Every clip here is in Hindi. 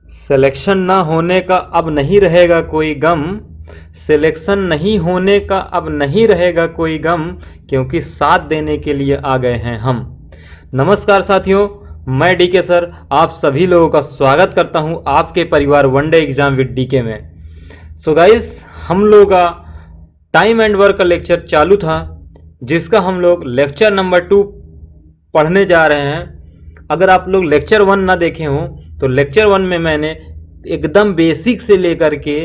सिलेक्शन ना होने का अब नहीं रहेगा कोई गम। सिलेक्शन नहीं होने का अब नहीं रहेगा कोई गम, क्योंकि साथ देने के लिए आ गए हैं हम। नमस्कार साथियों, मैं डीके सर आप सभी लोगों का स्वागत करता हूं आपके परिवार वनडे एग्जाम विद डीके में। सो गाइस, हम लोगों का टाइम एंड वर्क का लेक्चर चालू था, जिसका हम लोग लेक्चर नंबर 2 पढ़ने जा रहे हैं। अगर आप लोग लेक्चर 1 ना देखे हों तो लेक्चर 1 में मैंने एकदम बेसिक से लेकर के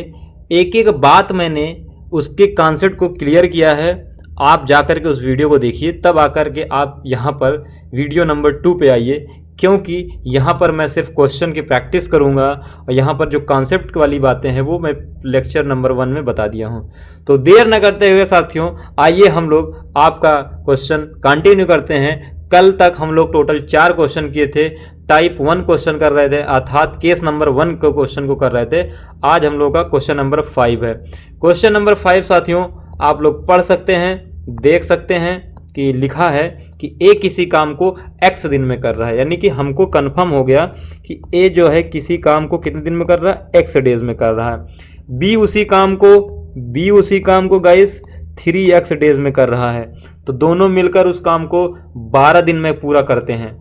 एक एक बात मैंने उसके कॉन्सेप्ट को क्लियर किया है। आप जा कर के उस वीडियो को देखिए, तब आकर के आप यहाँ पर वीडियो नंबर 2 पे आइए, क्योंकि यहाँ पर मैं सिर्फ क्वेश्चन की प्रैक्टिस करूँगा और यहाँ पर जो कॉन्सेप्ट वाली बातें हैं वो मैं लेक्चर नंबर 1 में बता दिया हूँ। तो देर न करते हुए साथियों, आइए हम लोग आपका क्वेश्चन कंटिन्यू करते हैं। कल तक हम लोग टोटल 4 क्वेश्चन किए थे, टाइप 1 क्वेश्चन कर रहे थे, अर्थात केस नंबर 1 के क्वेश्चन को कर रहे थे। आज हम लोग का क्वेश्चन नंबर 5 है। क्वेश्चन नंबर 5 साथियों आप लोग पढ़ सकते हैं, देख सकते हैं कि लिखा है कि ए किसी काम को x दिन में कर रहा है, यानी कि हमको कंफर्म हो गया कि ए जो है किसी काम को कितने दिन में कर रहा है, x डेज में कर रहा है। बी उसी काम को गाइस 3x डेज में कर रहा है, तो दोनों मिलकर उस काम को 12 दिन में पूरा करते हैं।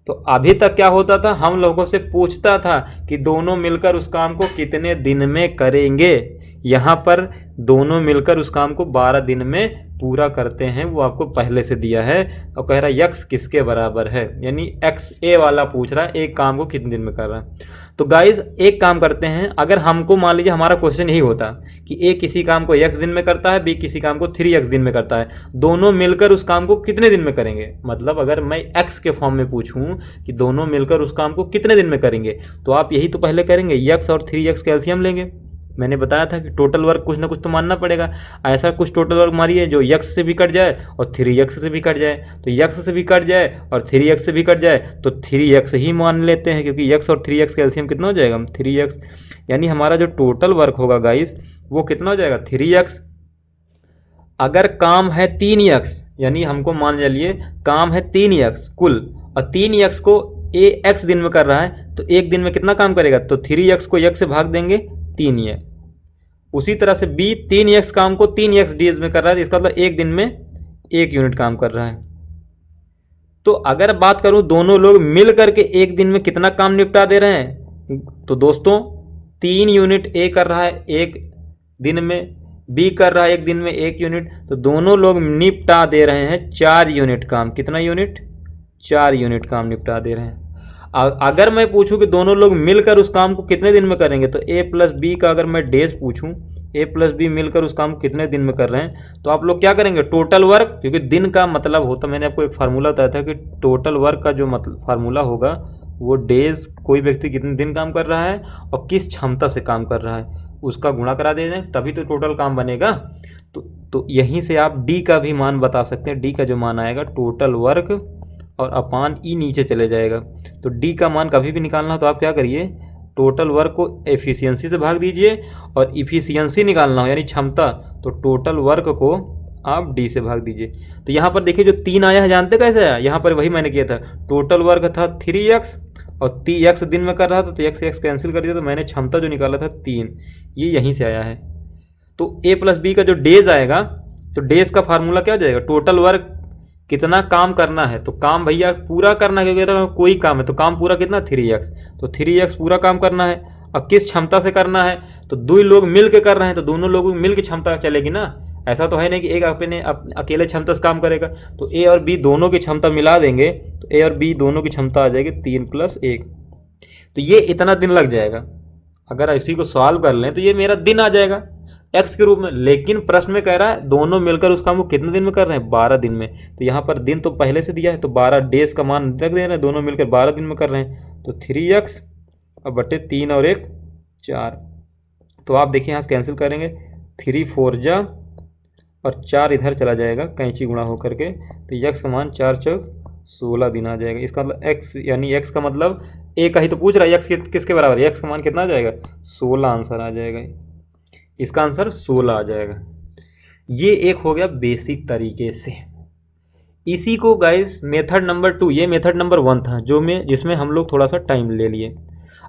तो अभी तक क्या होता था, हम लोगों से पूछता था कि दोनों मिलकर उस काम को कितने दिन में करेंगे। यहाँ पर दोनों मिलकर उस काम को 12 दिन में पूरा करते हैं, वो आपको पहले से दिया है और कह रहा है यक्स किसके बराबर है, यानी एक्स ए वाला पूछ रहा है एक काम को कितने दिन में कर रहा है। तो गाइज एक काम करते हैं, अगर हमको मान लीजिए हमारा क्वेश्चन यही होता कि ए किसी काम को x दिन में करता है, बी किसी काम को 3x दिन में करता है, दोनों मिलकर उस काम को कितने दिन में करेंगे। मतलब अगर मैं x के फॉर्म में पूछूं कि दोनों मिलकर उस काम को कितने दिन में करेंगे, तो आप यही तो पहले करेंगे, x और 3x का एलसीएम लेंगे। मैंने बताया था कि टोटल वर्क कुछ ना कुछ तो मानना पड़ेगा। ऐसा कुछ टोटल वर्क मारिए जो x से भी कट जाए और 3x से भी कट जाए, तो x से भी कट जाए और 3x से भी कट जाए, तो 3x ही मान लेते हैं, क्योंकि x और 3x का एलसीएम कितना हो जाएगा 3x, यानी हमारा जो टोटल वर्क होगा गाइस वो कितना हो जाएगा 3x। अगर काम है 3x, यानी हमको मान चलिए काम है 3x कुल, और 3x को a x दिन में कर रहा है, तो एक दिन में कितना काम करेगा, तो 3x को x से भाग देंगे 3 ये। उसी तरह से b 3x काम को 3x डेज में कर रहा है, इसका मतलब एक दिन में 1 यूनिट काम कर रहा है। तो अगर बात करूं दोनों लोग मिल करके एक दिन में कितना काम निपटा दे रहे हैं, तो दोस्तों 3 यूनिट a कर रहा है एक दिन में, b कर रहा है एक दिन में 1 यूनिट, तो दोनों लोग निपटा दे रहे हैं 4 यूनिट काम। कितना यूनिट, 4 यूनिट काम निपटा दे रहे हैं। अगर मैं पूछूं कि दोनों लोग मिलकर उस काम को कितने दिन में करेंगे, तो a प्लस बी का अगर मैं डेज पूछूं, a प्लस बी मिलकर उस काम को कितने दिन में कर रहे हैं, तो आप लोग क्या करेंगे टोटल वर्क, क्योंकि दिन का मतलब होता, मैंने आपको एक फार्मूला बताया था कि टोटल वर्क का जो मतलब फार्मूला होगा वो डेज, कोई व्यक्ति कितने दिन काम कर रहा है और किस क्षमता से काम कर रहा है उसका गुणा करा दे दें, तभी तो टोटल काम बनेगा। तो यहीं से आप डी का भी मान बता सकते हैं। डी का जो मान आएगा टोटल वर्क और अपान ई नीचे चले जाएगा। तो डी का मान कभी भी निकालना हो तो आप क्या करिए, टोटल वर्क को एफिशिएंसी से भाग दीजिए, और इफिशियंसी निकालना हो यानी क्षमता, तो टोटल वर्क को आप डी से भाग दीजिए। तो यहाँ पर देखिए जो 3 आया है, जानते कैसे आया, यहाँ पर वही मैंने किया था, टोटल वर्क था 3x और 3x दिन में कर रहा था, तो x से x कैंसिल कर दिया, तो मैंने क्षमता जो निकाला था 3, ये यहीं से आया है। तो a प्लस बी का जो डेज आएगा, तो डेज का फार्मूला क्या हो जाएगा, टोटल वर्क कितना काम करना है, तो काम भैया पूरा करना है, क्योंकि कोई काम है तो काम पूरा कितना 3x, तो 3x पूरा काम करना है। और किस क्षमता से करना है, तो 2 लोग मिल के कर रहे हैं, तो दोनों लोग मिल के क्षमता चलेगी ना। ऐसा तो है नहीं कि एक अपने अकेले क्षमता से काम करेगा। तो a और b दोनों की क्षमता मिला देंगे, तो a और b दोनों की क्षमता आ जाएगी 3 + 1, तो ये इतना दिन लग जाएगा। अगर इसी को सॉल्व कर लें तो ये मेरा दिन आ जाएगा x के रूप में। लेकिन प्रश्न में कह रहा है दोनों मिलकर उस काम को कितने दिन में कर रहे हैं, 12 दिन में। तो यहाँ पर दिन तो पहले से दिया है, तो 12 डेज का मान रख दे रहे हैं, दोनों मिलकर 12 दिन में कर रहे हैं, तो 3x और बटे 3 और 1 4। तो आप देखिए यहाँ से कैंसिल करेंगे, 3 4 जा और 4 इधर चला जाएगा कैंची गुणा होकर के, तो x का मान 4 चौक 16 दिन आ जाएगा। इसका मतलब x, यानी x का मतलब a का ही तो पूछ रहा है, x किसके बराबर है, x का मान कितना आ जाएगा 16 आंसर आ जाएगा, इसका आंसर 16 आ जाएगा। ये एक हो गया बेसिक तरीके से। इसी को गाइस मेथड नंबर 2, ये मेथड नंबर 1 था जिसमें हम लोग थोड़ा सा टाइम ले लिए।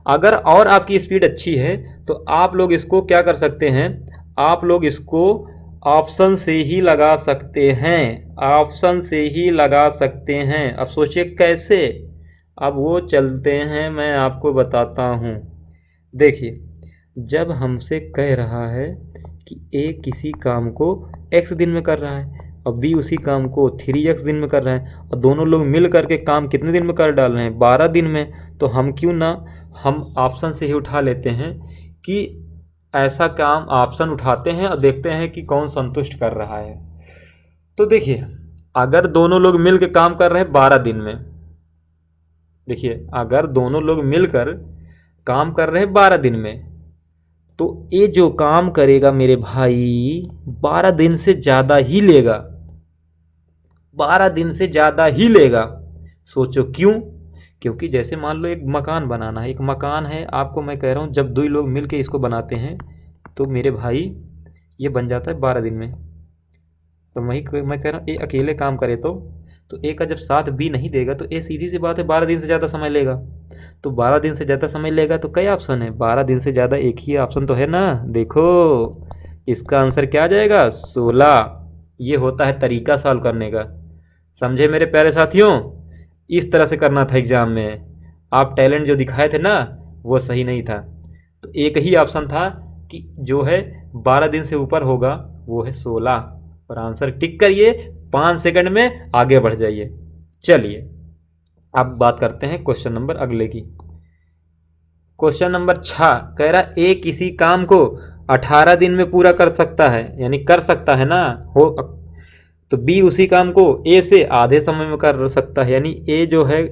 अगर और आपकी स्पीड अच्छी है तो आप लोग इसको क्या कर सकते हैं, आप लोग इसको ऑप्शन से ही लगा सकते हैं, ऑप्शन से ही लगा सकते हैं। अब सोचिए कैसे, अब वो चलते हैं, मैं आपको बताता हूँ। देखिए, जब हमसे कह रहा है कि ए किसी काम को x दिन में कर रहा है और बी उसी काम को 3x दिन में कर रहा है और दोनों लोग मिल करके काम कितने दिन में कर डाल रहे हैं, 12 दिन में, तो हम क्यों ना हम ऑप्शन से ही उठा लेते हैं कि ऐसा काम ऑप्शन उठाते हैं और देखते हैं कि कौन संतुष्ट कर रहा है। तो देखिए, अगर दोनों लोग मिल के काम कर रहे हैं 12 दिन में, देखिए अगर दोनों लोग मिलकर काम कर रहे हैं 12 दिन में, तो ये जो काम करेगा मेरे भाई 12 दिन से ज़्यादा ही लेगा, 12 दिन से ज़्यादा ही लेगा। सोचो क्यों? क्योंकि जैसे मान लो एक मकान बनाना है, एक मकान है, आपको मैं कह रहा हूँ जब दो लोग मिल के इसको बनाते हैं तो मेरे भाई ये बन जाता है 12 दिन में। तो वही मैं कह रहा हूँ ए अकेले काम करे तो ए का जब साथ बी नहीं देगा तो ए सीधी सी बात है 12 दिन से ज़्यादा समय लेगा। तो 12 दिन से ज़्यादा समय लेगा तो कई ऑप्शन है, 12 दिन से ज़्यादा एक ही ऑप्शन तो है ना। देखो इसका आंसर क्या आ जाएगा, 16। ये होता है तरीका सॉल्व करने का, समझे मेरे प्यारे साथियों? इस तरह से करना था एग्ज़ाम में। आप टैलेंट जो दिखाए थे ना वो सही नहीं था। तो एक ही ऑप्शन था कि जो है 12 दिन से ऊपर होगा वो है 16, और आंसर टिक करिए, 5 सेकंड में आगे बढ़ जाइए। चलिए अब बात करते हैं क्वेश्चन नंबर अगले की। क्वेश्चन नंबर 6 कह रहा ए किसी काम को 18 दिन में पूरा कर सकता है, यानी कर सकता है ना हो, तो बी उसी काम को ए से आधे समय में कर सकता है, यानी ए जो है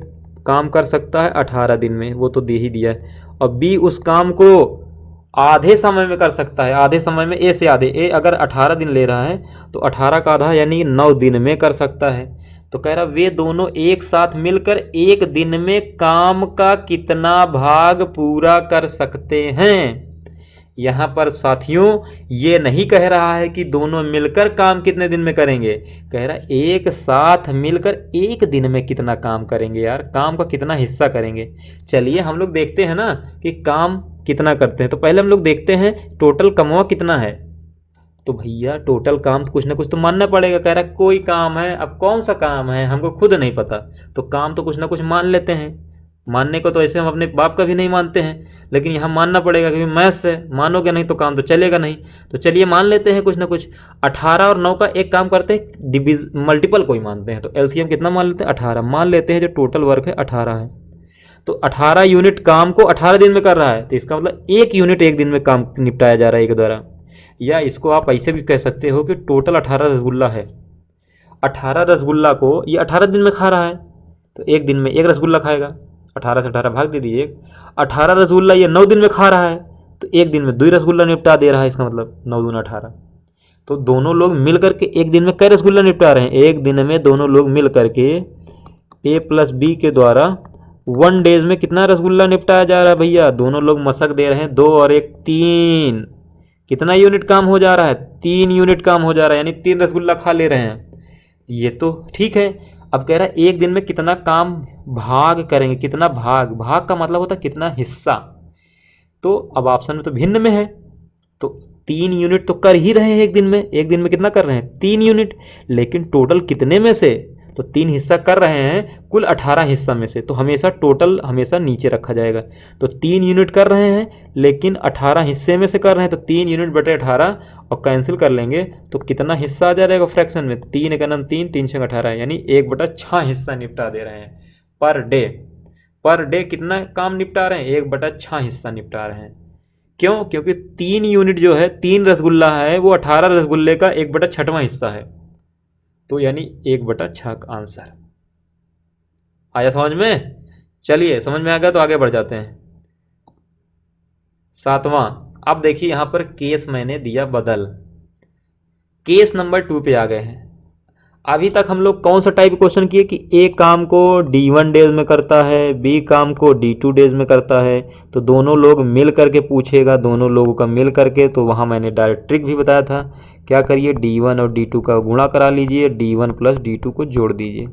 काम कर सकता है 18 दिन में, वो तो दे ही दिया है, और बी उस काम को आधे समय में कर सकता है, आधे समय में ए से आधे, ए अगर 18 दिन ले रहा है तो 18 का आधा यानी 9 दिन में कर सकता है। तो कह रहा वे दोनों एक साथ मिलकर एक दिन में काम का कितना भाग पूरा कर सकते हैं। यहाँ पर साथियों ये नहीं कह रहा है कि दोनों मिलकर काम कितने दिन में करेंगे, कह रहा है एक साथ मिलकर एक दिन में कितना काम करेंगे, यार काम का कितना हिस्सा करेंगे। चलिए हम लोग देखते हैं ना कि काम कितना करते हैं। तो पहले हम लोग देखते हैं टोटल कमवा कितना है। तो भैया टोटल काम तो कुछ ना कुछ तो मानना पड़ेगा। कह रहा है कोई काम है, अब कौन सा काम है हमको खुद नहीं पता, तो काम तो कुछ ना कुछ मान लेते हैं। मानने को तो ऐसे हम अपने बाप का भी नहीं मानते हैं, लेकिन यहाँ मानना पड़ेगा क्योंकि मैथ्स है, मानोगे नहीं तो काम तो चलेगा नहीं। तो चलिए मान लेते हैं कुछ ना कुछ। 18 और 9 का एक काम करते हैं, मल्टीपल कोई मानते हैं, तो एलसीएम कितना मान लेते हैं, 18 मान लेते हैं। जो टोटल वर्क है 18 है, तो 18 यूनिट काम को 18 दिन में कर रहा है, तो इसका मतलब 1 यूनिट एक दिन में काम निपटाया जा रहा है एक द्वारा। या इसको आप ऐसे भी कह सकते हो कि टोटल 18 रसगुल्ला है, 18 रसगुल्ला को ये 18 दिन में खा रहा है, तो एक दिन में 1 रसगुल्ला खाएगा, 18 से 18 भाग दे दीजिए। 18 रसगुल्ला ये 9 दिन में खा रहा है, तो एक दिन में 2 रसगुल्ला निपटा दे रहा है, इसका मतलब 9 दूना 18। तो दोनों लोग मिल करके एक दिन में कई रसगुल्ला निपटा रहे हैं, एक दिन में दोनों लोग मिल करके ए प्लस बी के द्वारा 1 डेज में कितना रसगुल्ला निपटाया जा रहा है भैया। दोनों लोग मशक दे रहे हैं, 2 और 1 3, कितना यूनिट काम हो जा रहा है, 3 यूनिट काम हो जा रहा है, यानी 3 रसगुल्ला खा ले रहे हैं। ये तो ठीक है। अब कह रहा है एक दिन में कितना काम भाग करेंगे, कितना भाग, भाग का मतलब होता है कितना हिस्सा। तो अब ऑप्शन में तो भिन्न में है, तो 3 यूनिट तो कर ही रहे हैं एक दिन में, एक दिन में कितना कर रहे हैं 3 यूनिट, लेकिन टोटल कितने में से, तो 3 हिस्सा कर रहे हैं कुल 18 हिस्सा में से, तो हमेशा टोटल हमेशा नीचे रखा जाएगा। तो 3 यूनिट कर रहे हैं लेकिन 18 हिस्से में से कर रहे हैं, तो 3 यूनिट बटे 18 और कैंसिल कर लेंगे तो कितना हिस्सा आ जाएगा फ्रैक्शन में, 3 का नाम 3, 3 6 18, यानी 1/6 हिस्सा निपटा दे रहे हैं पर डे। पर डे कितना काम निपटा रहे हैं, 1/6 हिस्सा निपटा रहे हैं। क्यों? क्योंकि 3 यूनिट जो है 3 रसगुल्ला है, वो 18 रसगुल्ले का 1/6वां हिस्सा है, तो यानी 1/6 का आंसर आया समझ में। चलिए समझ में आ गया तो आगे बढ़ जाते हैं। 7वां, अब देखिए यहां पर केस मैंने दिया बदल, केस नंबर 2 पे आ गए हैं। अभी तक हम लोग कौन सा टाइप क्वेश्चन किए कि ए काम को D1 डेज में करता है, बी काम को D2 डेज में करता है, तो दोनों लोग मिल करके पूछेगा, दोनों लोगों का मिल करके, तो वहाँ मैंने डायरेक्ट ट्रिक भी बताया था, क्या करिए D1 और D2 का गुणा करा लीजिए, D1 प्लस D2 को जोड़ दीजिए।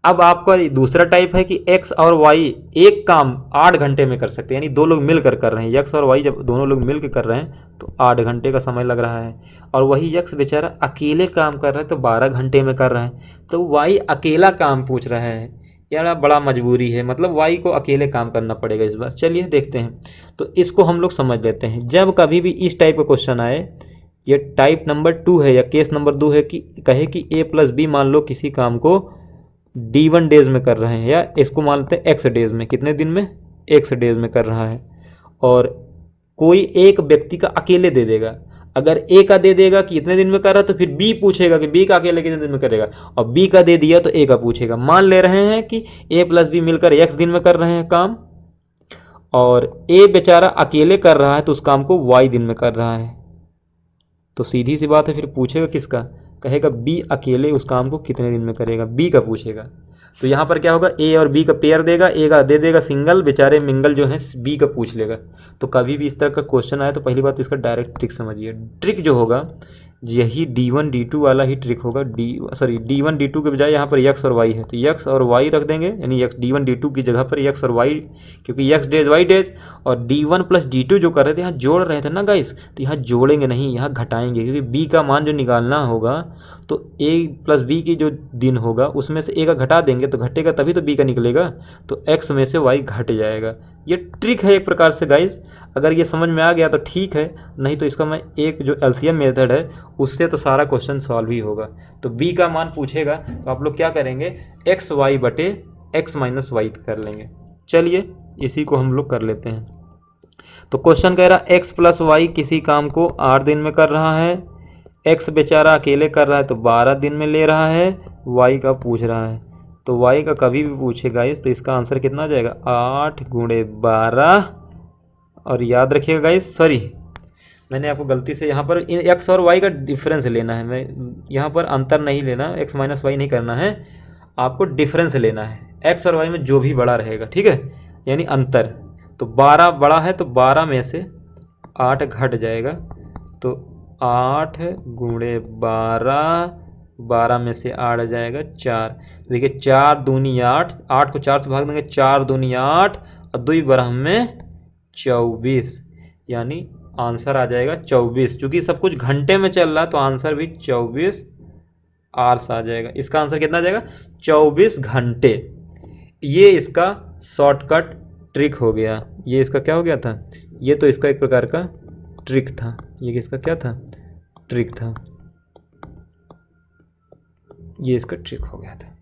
अब आपका दूसरा टाइप है कि एक्स और वाई एक काम 8 घंटे में कर सकते हैं, यानी दो लोग मिलकर कर रहे हैं। एक्स और वाई जब दोनों लोग मिलकर कर रहे हैं तो 8 घंटे का समय लग रहा है, और वही एक्स बेचारा अकेले काम कर रहा है तो 12 घंटे में कर रहा है। तो वाई अकेला काम पूछ रहा है यार, बड़ा मजबूरी है, मतलब वाई को अकेले काम करना पड़ेगा इस बार। चलिए देखते हैं, तो इसको हम लोग समझ लेते हैं। जब कभी भी इस टाइप का क्वेश्चन आए, ये टाइप नंबर 2 है या केस नंबर 2 है कि कहे कि ए प्लस बी मान लो किसी काम को D1 डेज में कर रहे हैं, या इसको मान लेते हैं एक्स डेज में, कितने दिन में, एक्स डेज में कर रहा है, और कोई एक व्यक्ति का अकेले दे देगा। अगर ए का दे देगा कि इतने दिन में कर रहा है तो फिर बी पूछेगा कि बी का अकेले कितने दिन में करेगा, और बी का दे दिया तो ए का पूछेगा। मान ले रहे हैं कि ए प्लस बी मिलकर एक्स दिन में कर रहे हैं काम, और ए बेचारा अकेले कर रहा है तो उस काम को वाई दिन में कर रहा है। तो सीधी सी बात है, फिर पूछेगा किसका, कहेगा बी अकेले उस काम को कितने दिन में करेगा, बी का पूछेगा। तो यहाँ पर क्या होगा, ए और बी का पेयर देगा, ए का दे देगा सिंगल, बेचारे मिंगल जो है बी का पूछ लेगा। तो कभी भी इस तरह का क्वेश्चन आए तो पहली बात इसका डायरेक्ट ट्रिक समझिए। ट्रिक जो होगा यही D1 D2 वाला ही ट्रिक होगा। D1 D2 के बजाय यहाँ पर एक्स और वाई है तो एक्स और वाई रख देंगे, यानी D1 D2 की जगह पर एक्स और वाई, क्योंकि एक्स डेज वाई डेज, और D1 प्लस D2 जो कर रहे थे यहाँ जोड़ रहे थे ना गाइस, तो यहाँ जोड़ेंगे नहीं, यहाँ घटाएंगे, क्योंकि बी का मान जो निकालना होगा तो ए प्लस बी की जो दिन होगा उसमें से ए का घटा देंगे तो घटेगा तभी तो बी का निकलेगा, तो एक्स में से वाई घट जाएगा। ये ट्रिक है एक प्रकार से गाइस, अगर ये समझ में आ गया तो ठीक है, नहीं तो इसका मैं एक जो एलसीएम मेथड है उससे तो सारा क्वेश्चन सॉल्व ही होगा। तो बी का मान पूछेगा तो आप लोग क्या करेंगे, एक्स वाई बटे एक्स माइनस वाई कर लेंगे। चलिए इसी को हम लोग कर लेते हैं। तो क्वेश्चन कह रहा है एक्स प्लस वाई किसी काम को 8 दिन में कर रहा है, एक्स बेचारा अकेले कर रहा है तो 12 दिन में ले रहा है, वाई का पूछ रहा है। तो वाई का कभी भी पूछेगा गाइस तो इसका आंसर कितना आ जाएगा, 8 गुणे 12। और याद रखिएगा गाइस, सॉरी मैंने आपको गलती से यहाँ पर एक्स और वाई का डिफरेंस लेना है, मैं यहाँ पर अंतर नहीं लेना, एक्स माइनस वाई नहीं करना है, आपको डिफरेंस लेना है एक्स और वाई में जो भी बड़ा रहेगा, ठीक है, यानी अंतर। तो 12 बड़ा है तो 12 में से 8 घट जाएगा, तो 8 गुणे 12, 12 में से 8 आ जाएगा 4। देखिए 4 दूनी 8, 8 को 4 से भाग देंगे, 4 दूनी 8 और 2 बरह में 24, यानी आंसर आ जाएगा 24। चूँकि सब कुछ घंटे में चल रहा है तो आंसर भी 24 आवर्स आ जाएगा। इसका आंसर कितना आ जाएगा, 24 घंटे। ये इसका शॉर्टकट ट्रिक हो गया। ये इसका क्या हो गया था, ये तो इसका एक प्रकार का ट्रिक था, ये इसका क्या था, ट्रिक था, ये इसका ट्रिक हो गया था।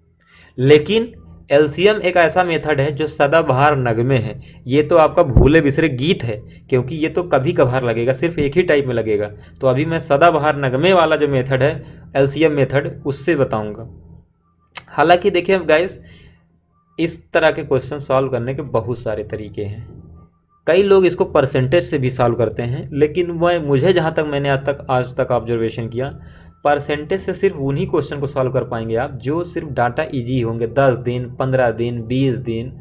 लेकिन एलसीएम एक ऐसा मेथड है जो सदाबहार नगमे है। ये तो आपका भूले बिसरे गीत है, क्योंकि ये तो कभी कभार लगेगा, सिर्फ एक ही टाइप में लगेगा। तो अभी मैं सदाबहार नगमे वाला जो मेथड है एलसीएम मेथड उससे बताऊंगा। हालांकि देखिए गाइस, इस तरह के क्वेश्चन सॉल्व करने के बहुत सारे तरीके हैं। कई लोग इसको परसेंटेज से भी सॉल्व करते हैं, लेकिन मुझे जहाँ तक मैंने आज तक ऑब्जर्वेशन किया, परसेंटेज से सिर्फ उन्हीं क्वेश्चन को सॉल्व कर पाएंगे आप जो सिर्फ डाटा इजी होंगे, 10 दिन 15 दिन 20 दिन।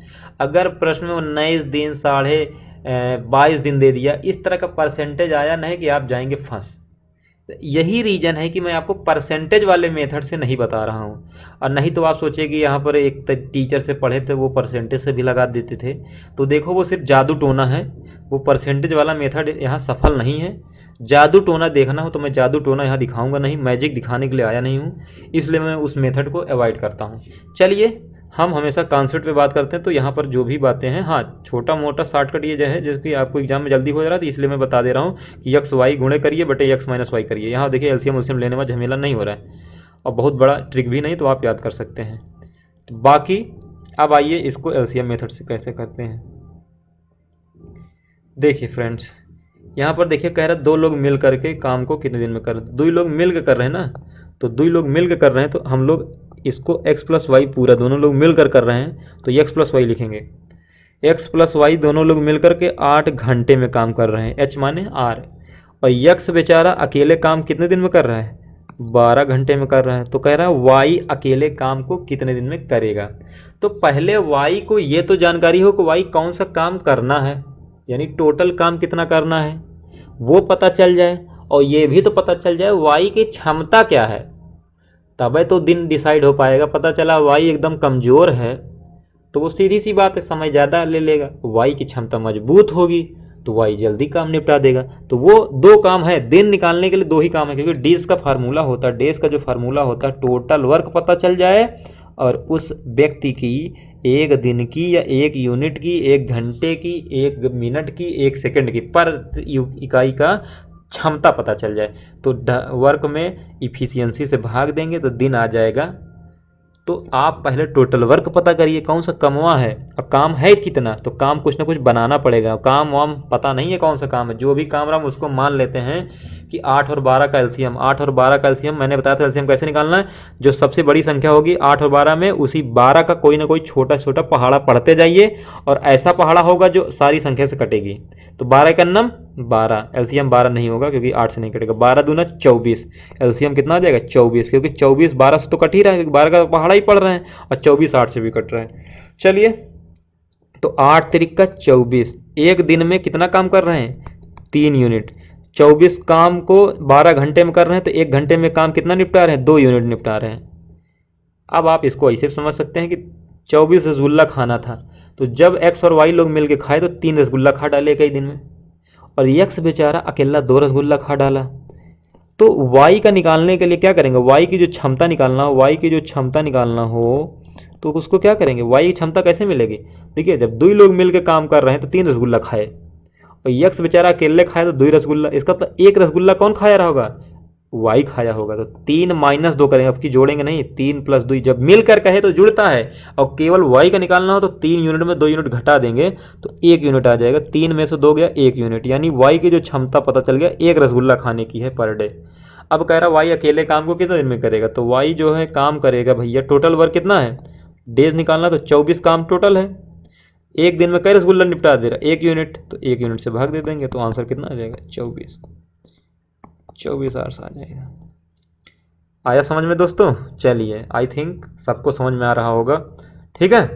अगर प्रश्न में 19 दिन 22.5 दिन दे दिया, इस तरह का परसेंटेज आया नहीं कि आप जाएंगे फंस। यही रीज़न है कि मैं आपको परसेंटेज वाले मेथड से नहीं बता रहा हूँ। और नहीं तो आप सोचिए कि यहाँ पर एक टीचर से पढ़े थे वो परसेंटेज से भी लगा देते थे, तो देखो वो सिर्फ जादू टोना है, वो परसेंटेज वाला मेथड यहाँ सफल नहीं है। जादू टोना देखना हो तो मैं जादू टोना यहाँ दिखाऊंगा नहीं, मैजिक दिखाने के लिए आया नहीं हूँ, इसलिए मैं उस मेथड को अवॉइड करता हूँ। चलिए हम हमेशा कॉन्सेप्ट पे बात करते हैं, तो यहाँ पर जो भी बातें हैं, हाँ छोटा मोटा शॉर्टकट ये जो है जैसे कि आपको एग्जाम में जल्दी हो जा रहा है तो इसलिए मैं बता दे रहा हूँ कि एक्स वाई गुणे करिए बटे एक्स माइनस वाई करिए। यहाँ देखिए एलसीएम उलसीएम लेने में झमेला नहीं हो रहा है और बहुत बड़ा ट्रिक भी नहीं, तो आप याद कर सकते हैं। तो बाकी अब आइए इसको एलसीएम मेथड से कैसे करते हैं। देखिए फ्रेंड्स, यहाँ पर देखिए कह रहा है 2 लोग मिल करके काम को कितने दिन में कर, 2 लोग मिल के कर रहे हैं ना, तो 2 लोग मिल के कर रहे हैं तो हम लोग इसको x प्लस वाई पूरा दोनों लोग मिलकर कर रहे हैं तो x प्लस वाई लिखेंगे। x प्लस वाई दोनों लोग मिलकर के 8 घंटे में काम कर रहे हैं, h माने r, और x बेचारा अकेले काम कितने दिन में कर रहा है, 12 घंटे में कर रहा है। तो कह रहा है y अकेले काम को कितने दिन में करेगा। तो पहले y को ये तो जानकारी हो कि y कौन सा काम करना है, यानी टोटल काम कितना करना है वो पता चल जाए, और ये भी तो पता चल जाए y की क्षमता क्या है। तबे तो दिन डिसाइड हो पाएगा। पता चला वाई एकदम कमज़ोर है तो वो सीधी सी बात है समय ज़्यादा ले लेगा। वाई की क्षमता मजबूत होगी तो वाई जल्दी काम निपटा देगा। तो वो दो काम है, दिन निकालने के लिए दो ही काम है, क्योंकि डेज का फार्मूला होता है, डेज का जो फार्मूला होता है टोटल वर्क पता चल जाए और उस व्यक्ति की एक दिन की या एक यूनिट की, एक घंटे की, एक मिनट की, एक सेकंड की पर इकाई का क्षमता पता चल जाए तो वर्क में इफिशियंसी से भाग देंगे तो दिन आ जाएगा। तो आप पहले टोटल वर्क पता करिए कौन सा कमवा है और काम है कितना। तो काम कुछ ना कुछ बनाना पड़ेगा। काम वाम पता नहीं है कौन सा काम है, जो भी काम रहा हम उसको मान लेते हैं कि 8 और 12 का एलसीएम। 8 और 12 का एलसीएम मैंने बताया था एलसीएम कैसे निकालना है। जो सबसे बड़ी संख्या होगी 8 और 12 में, उसी 12 का कोई ना कोई छोटा छोटा पहाड़ा पढ़ते जाइए और ऐसा पहाड़ा होगा जो सारी संख्या से कटेगी। तो 12 का नम 12, एलसीएम 12 नहीं होगा क्योंकि 8 से नहीं कटेगा। 12 दूना 24, एलसीएम कितना आ जाएगा 24, क्योंकि 24 12 से तो कट ही रहा है क्योंकि 12 का पहाड़ा ही पढ़ रहे हैं और 24 8 से भी कट रहा है। चलिए तो 8 तिरिक का 24, एक दिन में कितना काम कर रहे हैं 3 यूनिट। 24 काम को 12 घंटे में कर रहे हैं तो एक घंटे में काम कितना निपटा रहे हैं 2 यूनिट निपटा रहे हैं। अब आप इसको ऐसे समझ सकते हैं कि 24 रसगुल्ला खाना था तो जब एक्स और वाई लोग मिल के खाए तो 3 रसगुल्ला खा डाले कई दिन में, और एक्स बेचारा अकेला 2 रसगुल्ला खा डाला। तो वाई का निकालने के लिए क्या करेंगे, वाई की जो क्षमता निकालना हो, वाई की जो क्षमता निकालना हो तो उसको क्या करेंगे, वाई की क्षमता कैसे मिलेगी। देखिए जब 2 लोग मिल के काम कर रहे हैं तो 3 रसगुल्ला खाए और यक्स बेचारा अकेले खाए तो 2 रसगुल्ला, इसका तो 1 रसगुल्ला कौन खाया रहा होगा, वाई खाया होगा। तो 3 - 2 करेंगे, अब की जोड़ेंगे नहीं, 3 + 2 जब मिलकर कहे तो जुड़ता है और केवल वाई का निकालना हो तो 3 यूनिट में 2 यूनिट घटा देंगे तो 1 यूनिट आ जाएगा। 3 में से 2 गया 1 यूनिट, यानी वाई की जो क्षमता पता चल गया 1 रसगुल्ला खाने की है पर डे। अब कह रहा वाई अकेले काम को कितने दिन में करेगा, तो वाई जो है काम करेगा भैया, टोटल वर्क कितना है डेज निकालना तो 24 काम टोटल है। एक दिन में कई रसगुल्ला निपटा दे रहा 1 यूनिट, तो 1 यूनिट से भाग दे देंगे तो आंसर कितना आ जाएगा 24 आवर्स आ जाएगा। आया समझ में दोस्तों। चलिए आई थिंक सबको समझ में आ रहा होगा, ठीक है।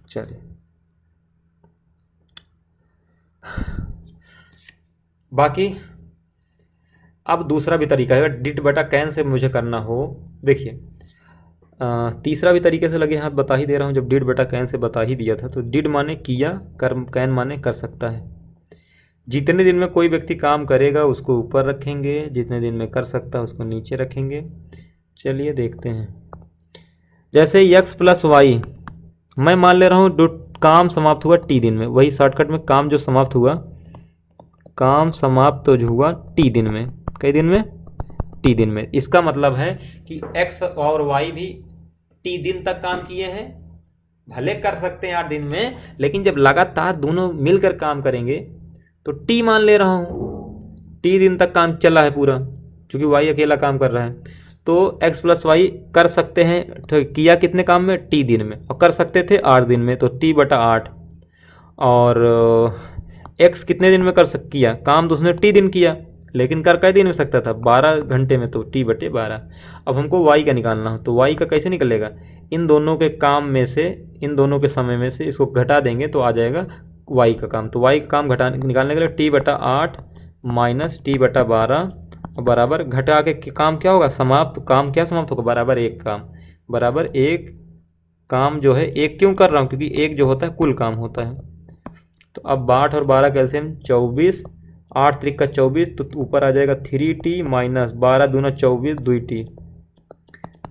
चलिए बाकी अब दूसरा भी तरीका है, डिड बटा कैन से मुझे करना हो। देखिए तीसरा भी तरीके से लगे हाथ बता ही दे रहा हूँ। जब डिड बटा कैन से बता ही दिया था तो डिड माने किया, कर्म कैन माने कर सकता है। जितने दिन में कोई व्यक्ति काम करेगा उसको ऊपर रखेंगे, जितने दिन में कर सकता है उसको नीचे रखेंगे। चलिए देखते हैं, जैसे x + y मैं मान ले रहा हूँ काम समाप्त हुआ t दिन में, वही शॉर्टकट में काम जो समाप्त हुआ, काम समाप्त तो हुआ t दिन में, कई दिन में t दिन में। इसका मतलब है कि x और y भी t दिन तक काम किए हैं, भले कर सकते हैं 8 दिन में, लेकिन जब लगातार दोनों मिलकर काम करेंगे तो t मान ले रहा हूँ t दिन तक काम चला है पूरा, क्योंकि y अकेला काम कर रहा है। तो x + y कर सकते हैं, तो किया कितने काम में t दिन में, और कर सकते थे 8 दिन में तो t बटा 8, और x कितने दिन में कर किया काम तो उसने t दिन किया, लेकिन कर कई दिन में सकता था 12 घंटे में, तो t बटे 12। अब हमको y का निकालना हो तो y का कैसे निकलेगा, इन दोनों के काम में से, इन दोनों के समय में से इसको घटा देंगे तो आ जाएगा y का काम। तो y का काम निकालने के लिए t बटा 8 - t बटा 12 बराबर घटा के काम क्या होगा समाप्त, काम क्या समाप्त होगा बराबर 1 काम, बराबर 1 काम जो है 1 क्यों कर रहा हूँ क्योंकि 1 जो होता है कुल काम होता है। तो अब 8 और 12 का एलसीएम 24, 8 त्रिक का 24, तो ऊपर आ जाएगा 3t - 12 दूना 24 2t,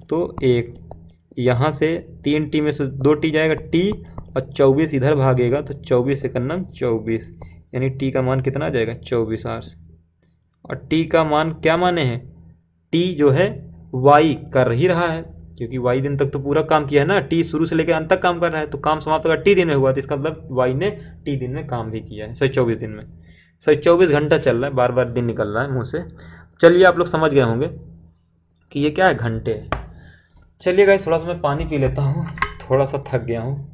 तो 1 यहाँ से 3t में से 2t जाएगा t और 24 इधर भागेगा तो 24 से करना 24, यानी t का मान कितना आ जाएगा 24 आवर्स। और t का मान क्या माने हैं, t जो है y कर ही रहा है क्योंकि y दिन तक तो पूरा काम किया है ना, t शुरू से लेकर अंत तक काम कर रहा है, तो काम समाप्त अगर t दिन में हुआ तो इसका मतलब y ने t दिन में काम भी किया है, सही 24 दिन में, सही 24 घंटा चल रहा है, बार बार दिन निकल रहा है मुँह से। चलिए आप लोग समझ गए होंगे कि ये क्या है घंटे। चलिए गाइस थोड़ा सा मैं पानी पी लेता हूँ, थोड़ा सा थक गया हूँ।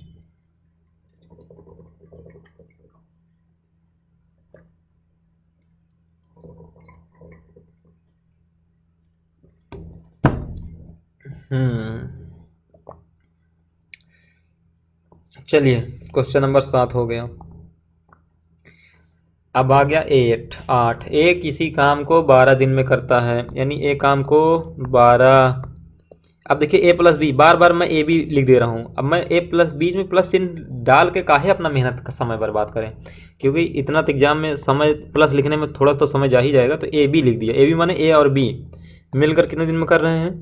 चलिए क्वेश्चन नंबर 7 हो गया। अब आ गया 8। ए किसी काम को 12 दिन में करता है, यानी ए काम को 12 अब देखिए ए प्लस बी, बार बार मैं ए बी लिख दे रहा हूँ। अब मैं ए प्लस बीच में प्लस चिन्ह डाल के काहे अपना मेहनत का समय बर्बाद करें, क्योंकि इतना तो एग्जाम में समय प्लस लिखने में थोड़ा तो समय जा ही जाएगा। तो ए बी लिख दिया। ए बी माने ए और बी मिलकर कितने दिन में कर रहे हैं,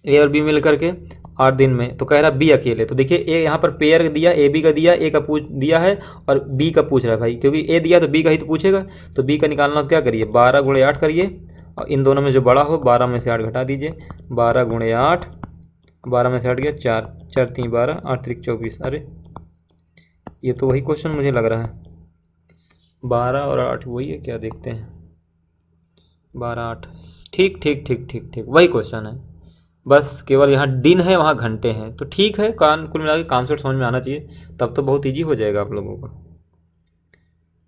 ए और बी मिल करके 8 दिन में। तो कह रहा बी अकेले, तो देखिए ए यहाँ पर पेयर दिया, ए बी का दिया, ए का पूछ दिया है और बी का पूछ रहा है भाई, क्योंकि ए दिया तो बी का ही तो पूछेगा। तो बी का निकालना तो क्या करिए, 12 × 8 करिए और इन दोनों में जो बड़ा हो 12 में से 8 घटा दीजिए। 12 × 8, 12 में से 8 गया 4, 4 3 12, 8 3 24। अरे ये तो वही क्वेश्चन मुझे लग रहा है, 12 और 8 वही है क्या, देखते हैं। 12 8, ठीक ठीक ठीक ठीक ठीक वही क्वेश्चन है, बस केवल यहाँ दिन है वहाँ घंटे हैं। तो ठीक है, कुल मिला के कॉन्सेप्ट समझ में आना चाहिए, तब तो बहुत ईजी हो जाएगा आप लोगों का।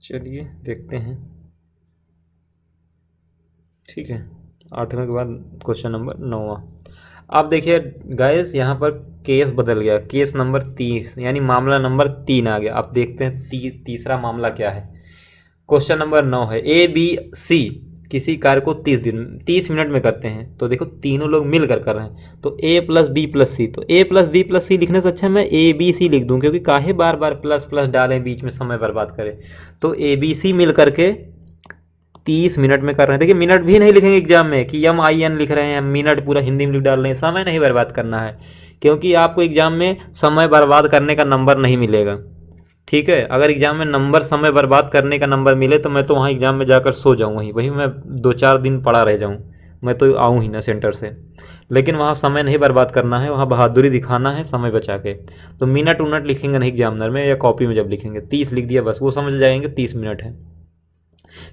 चलिए देखते हैं, ठीक है। 8वें के बाद क्वेश्चन नंबर 9वां। अब देखिए गाइस यहाँ पर केस बदल गया, केस नंबर 30 यानी मामला नंबर 3 आ गया। अब देखते हैं तीसरा मामला क्या है। क्वेश्चन नंबर 9 है, ए बी सी किसी कार्य को 30 मिनट में करते हैं। तो देखो तीनों लोग मिलकर कर रहे हैं, तो ए प्लस बी प्लस सी, तो ए प्लस बी प्लस सी लिखने से अच्छा मैं ए बी सी लिख दूं, क्योंकि काहे बार बार प्लस प्लस डालें बीच में समय बर्बाद करें। तो ए बी सी मिल करके 30 मिनट में कर रहे हैं। देखिए मिनट भी नहीं लिखेंगे एग्जाम में कि MIN लिख रहे हैं, मिनट पूरा हिंदी में लिख डाल रहे हैं, समय नहीं बर्बाद करना है, क्योंकि आपको एग्जाम में समय बर्बाद करने का नंबर नहीं मिलेगा, ठीक है। अगर एग्जाम में नंबर समय बर्बाद करने का नंबर मिले तो मैं तो वहाँ एग्जाम में जाकर सो जाऊँ, वहीं मैं 2-4 दिन पड़ा रह जाऊँ, मैं तो आऊँ ही ना सेंटर से। लेकिन वहाँ समय नहीं बर्बाद करना है, वहाँ बहादुरी दिखाना है समय बचा के। तो मिनट उनट लिखेंगे नहीं एग्जामिनर में या कॉपी में, जब लिखेंगे 30 लिख दिया बस, वो समझ जाएंगे 30 मिनट है।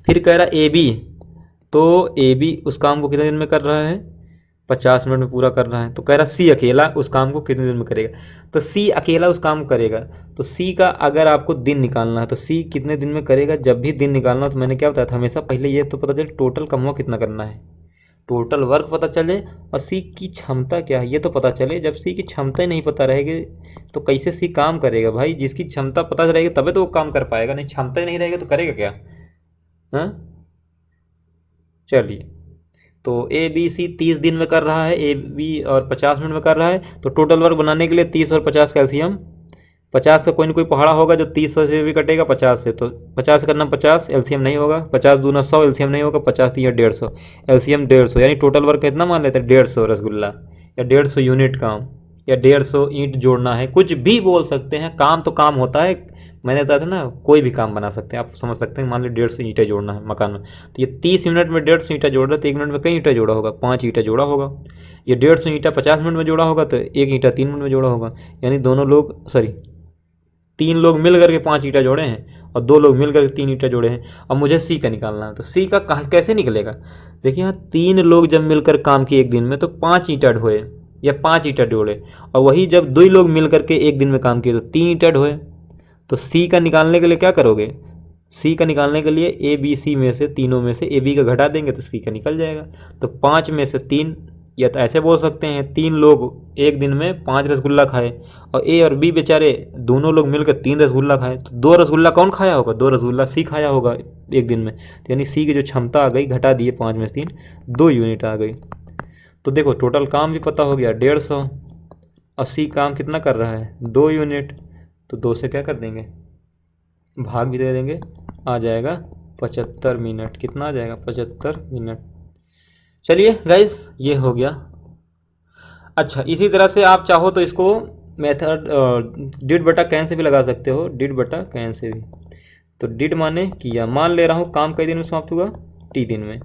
फिर कह रहा ए बी, तो ए बी उस काम को कितने दिन में कर रहा है, 50 मिनट में पूरा कर रहा है। तो कह रहा सी अकेला उस काम को कितने दिन में करेगा, तो सी अकेला उस काम को करेगा। तो सी का अगर आपको दिन निकालना है तो सी कितने दिन में करेगा, जब भी दिन निकालना हो तो मैंने क्या बताया था हमेशा, पहले ये तो पता चले टोटल कमवा कितना करना है, टोटल वर्क पता चले, और सी की क्षमता क्या है ये तो पता चले। जब सी की क्षमता ही नहीं पता रहेगी तो कैसे सी काम करेगा भाई, जिसकी क्षमता पता रहेगी तभी तो वो काम कर पाएगा, नहीं क्षमता ही नहीं रहेगी तो करेगा क्या। हाँ चलिए, तो ए बी सी 30 दिन में कर रहा है, ए बी और 50 मिनट में कर रहा है। तो टोटल वर्क बनाने के लिए 30 और 50 का एलसीएम, 50 का कोई ना कोई पहाड़ा होगा जो 30 से भी कटेगा 50 से, तो 50 करना 50 एलसीएम नहीं होगा, 50 दूना 100 एलसीएम नहीं होगा, 50 3 150 एलसीएम 150, यानी टोटल वर्क कितना मान लेते हैं 150 रसगुल्ला, या 150 यूनिट काम, या 150 ईंट जोड़ना है, कुछ भी बोल सकते हैं, काम तो काम होता है। मैंने बताया था ना, कोई भी काम बना सकते हैं, आप समझ सकते हैं। मान लो 150 ईंटें जोड़ना है मकान में, तो ये 30 मिनट में 150 ईंटा जोड़ रहा है, तो 1 मिनट में कई ईंटा जोड़ा होगा, 5 ईंटा जोड़ा होगा। ये 150 ईंटा 50 मिनट में जोड़ा होगा, तो 1 ईंटा 3 मिनट में जोड़ा होगा, यानी दोनों लोग 3 लोग मिल करके 5 ईंटा जोड़े हैं और 2 लोग मिल करके 3 ईंटा जोड़े हैं। अब मुझे सी का निकालना है, तो सी का कैसे निकलेगा। देखिए यहाँ 3 लोग जब मिलकर काम किए एक दिन में तो 5 ईंटा ढोए या 5 ईंटा जोड़े, और वही जब 2 लोग मिल करके एक दिन में काम किए तो 3 ईंटा ढोए। तो सी का निकालने के लिए क्या करोगे, सी का निकालने के लिए ए बी सी में से तीनों में से ए बी का घटा देंगे तो सी का निकल जाएगा। तो 5 में से 3, या तो ऐसे बोल सकते हैं 3 लोग एक दिन में 5 रसगुल्ला खाए, और ए और बी बेचारे दोनों लोग मिलकर 3 रसगुल्ला खाए, तो 2 रसगुल्ला कौन खाया होगा, 2 रसगुल्ला सी खाया होगा एक दिन में। तो यानी सी की जो क्षमता आ गई, घटा दिए 5 में से 3, 2 यूनिट आ गई। तो देखो टोटल काम भी पता हो गया 150, 80 काम कितना कर रहा है 2 यूनिट, तो 2 से क्या कर देंगे भाग भी दे देंगे, आ जाएगा 75 मिनट। कितना आ जाएगा 75 मिनट। चलिए गाइस ये हो गया। अच्छा इसी तरह से आप चाहो तो इसको मेथड डिड बटा कैन से भी लगा सकते हो, डिड बटा कैन से भी। तो डिड माने किया, मान ले रहा हूँ काम कई दिन में समाप्त हुआ, टी दिन में।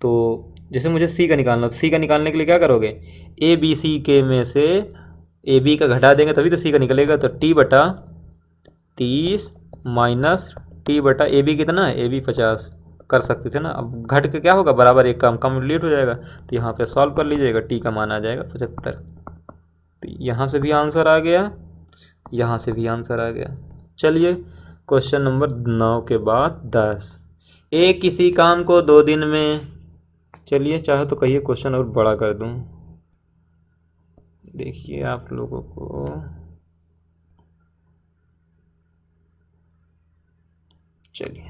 तो जैसे मुझे सी का निकालना, तो सी का निकालने के लिए क्या करोगे, ए बी सी के में से ए बी का घटा देंगे तभी तो सी का निकलेगा। तो टी बटा 30 माइनस टी बटा ए बी कितना है, ए बी 50 कर सकते थे ना। अब घट के क्या होगा बराबर, एक काम कंप्लीट हो जाएगा। तो यहाँ पे सॉल्व कर लीजिएगा, टी का मान आ जाएगा 75। तो यहाँ से भी आंसर आ गया, यहाँ से भी आंसर आ गया। चलिए क्वेश्चन नंबर 9 के बाद 10, ए किसी काम को 2 दिन में, चलिए चाहे तो कहिए क्वेश्चन और बड़ा कर दूं, देखिए आप लोगों को। चलिए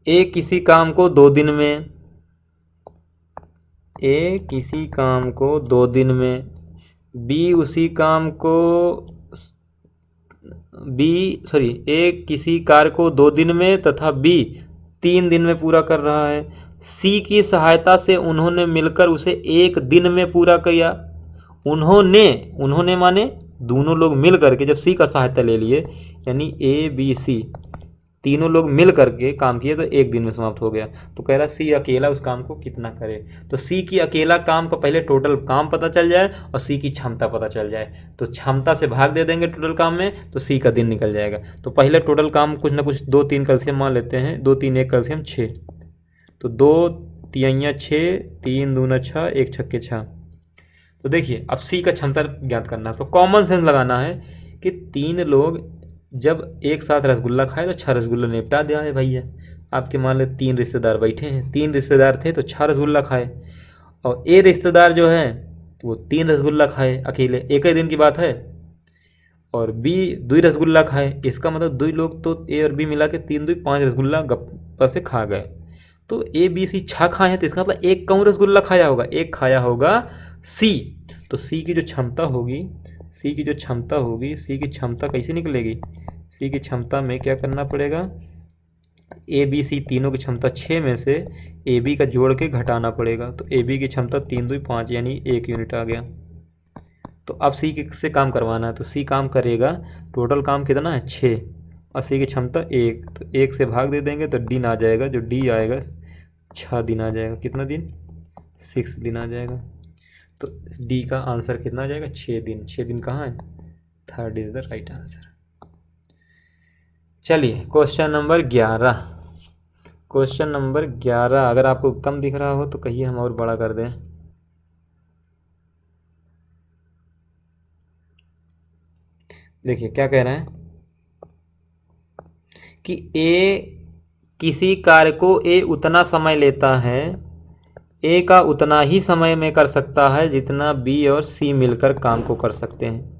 ए किसी काम को 2 दिन में, ए किसी काम को 2 दिन में, बी उसी काम को ए किसी कार्य को 2 दिन में तथा बी 3 दिन में पूरा कर रहा है। सी की सहायता से उन्होंने मिलकर उसे 1 दिन में पूरा किया। उन्होंने माने दोनों लोग मिल करके जब सी का सहायता ले लिए, यानी ए बी सी तीनों लोग मिल करके काम किए तो 1 दिन में समाप्त हो गया। तो कह रहा सी अकेला उस काम को कितना करे। तो सी की अकेला काम का पहले टोटल काम पता चल जाए और सी की क्षमता पता चल जाए। तो क्षमता से भाग दे देंगे टोटल काम में, तो सी का दिन निकल जाएगा। तो पहले टोटल काम कुछ ना कुछ 2 3 कैल्शियम मान लेते हैं, 2 3 1 कैल्शियम 6, तो 2 तियाइयाँ 6, 3 दूना 6, 1 छक्के 6। तो देखिए अब सी का क्षमता ज्ञात करना है, तो कॉमन सेंस लगाना है कि 3 लोग जब एक साथ रसगुल्ला खाए तो 6 रसगुल्ला निपटा दिया है भैया। आपके मान ले 3 रिश्तेदार बैठे हैं, 3 रिश्तेदार थे तो 6 रसगुल्ला खाए, और ए रिश्तेदार जो है तो वो 3 रसगुल्ला खाए अकेले, एक ही दिन की बात है। और बी 2 रसगुल्ला खाए, इसका मतलब 2 लोग तो ए और बी मिला के 3 2 5 रसगुल्ला गप्पा से खा गए। तो ए बी सी 6 खाए हैं, तो इसका मतलब एक कौन रसगुल्ला खाया होगा, एक खाया होगा सी। तो सी की जो क्षमता होगी, सी की क्षमता कैसे निकलेगी, सी की क्षमता में क्या करना पड़ेगा, ए बी सी तीनों की क्षमता 6 में से ए बी का जोड़ के घटाना पड़ेगा। तो ए बी की क्षमता 3 2 5 यानी 1 यूनिट आ गया। तो अब सी से काम करवाना है, तो सी काम करेगा, टोटल काम कितना है 6 और सी की क्षमता 1, तो 1 से भाग दे देंगे तो दिन आ जाएगा, जो डी आएगा 6 दिन आ जाएगा। कितना दिन, 6 दिन आ जाएगा। तो डी का आंसर कितना आ जाएगा, 6 दिन। 6 दिन कहाँ है, 3rd is the right answer. चलिए क्वेश्चन नंबर 11। क्वेश्चन नंबर 11 अगर आपको कम दिख रहा हो तो कहिए, हम और बड़ा कर दें। देखिए क्या कह रहे हैं कि ए किसी कार्य को ए उतना समय लेता है, ए का उतना ही समय में कर सकता है जितना बी और सी मिलकर काम को कर सकते हैं।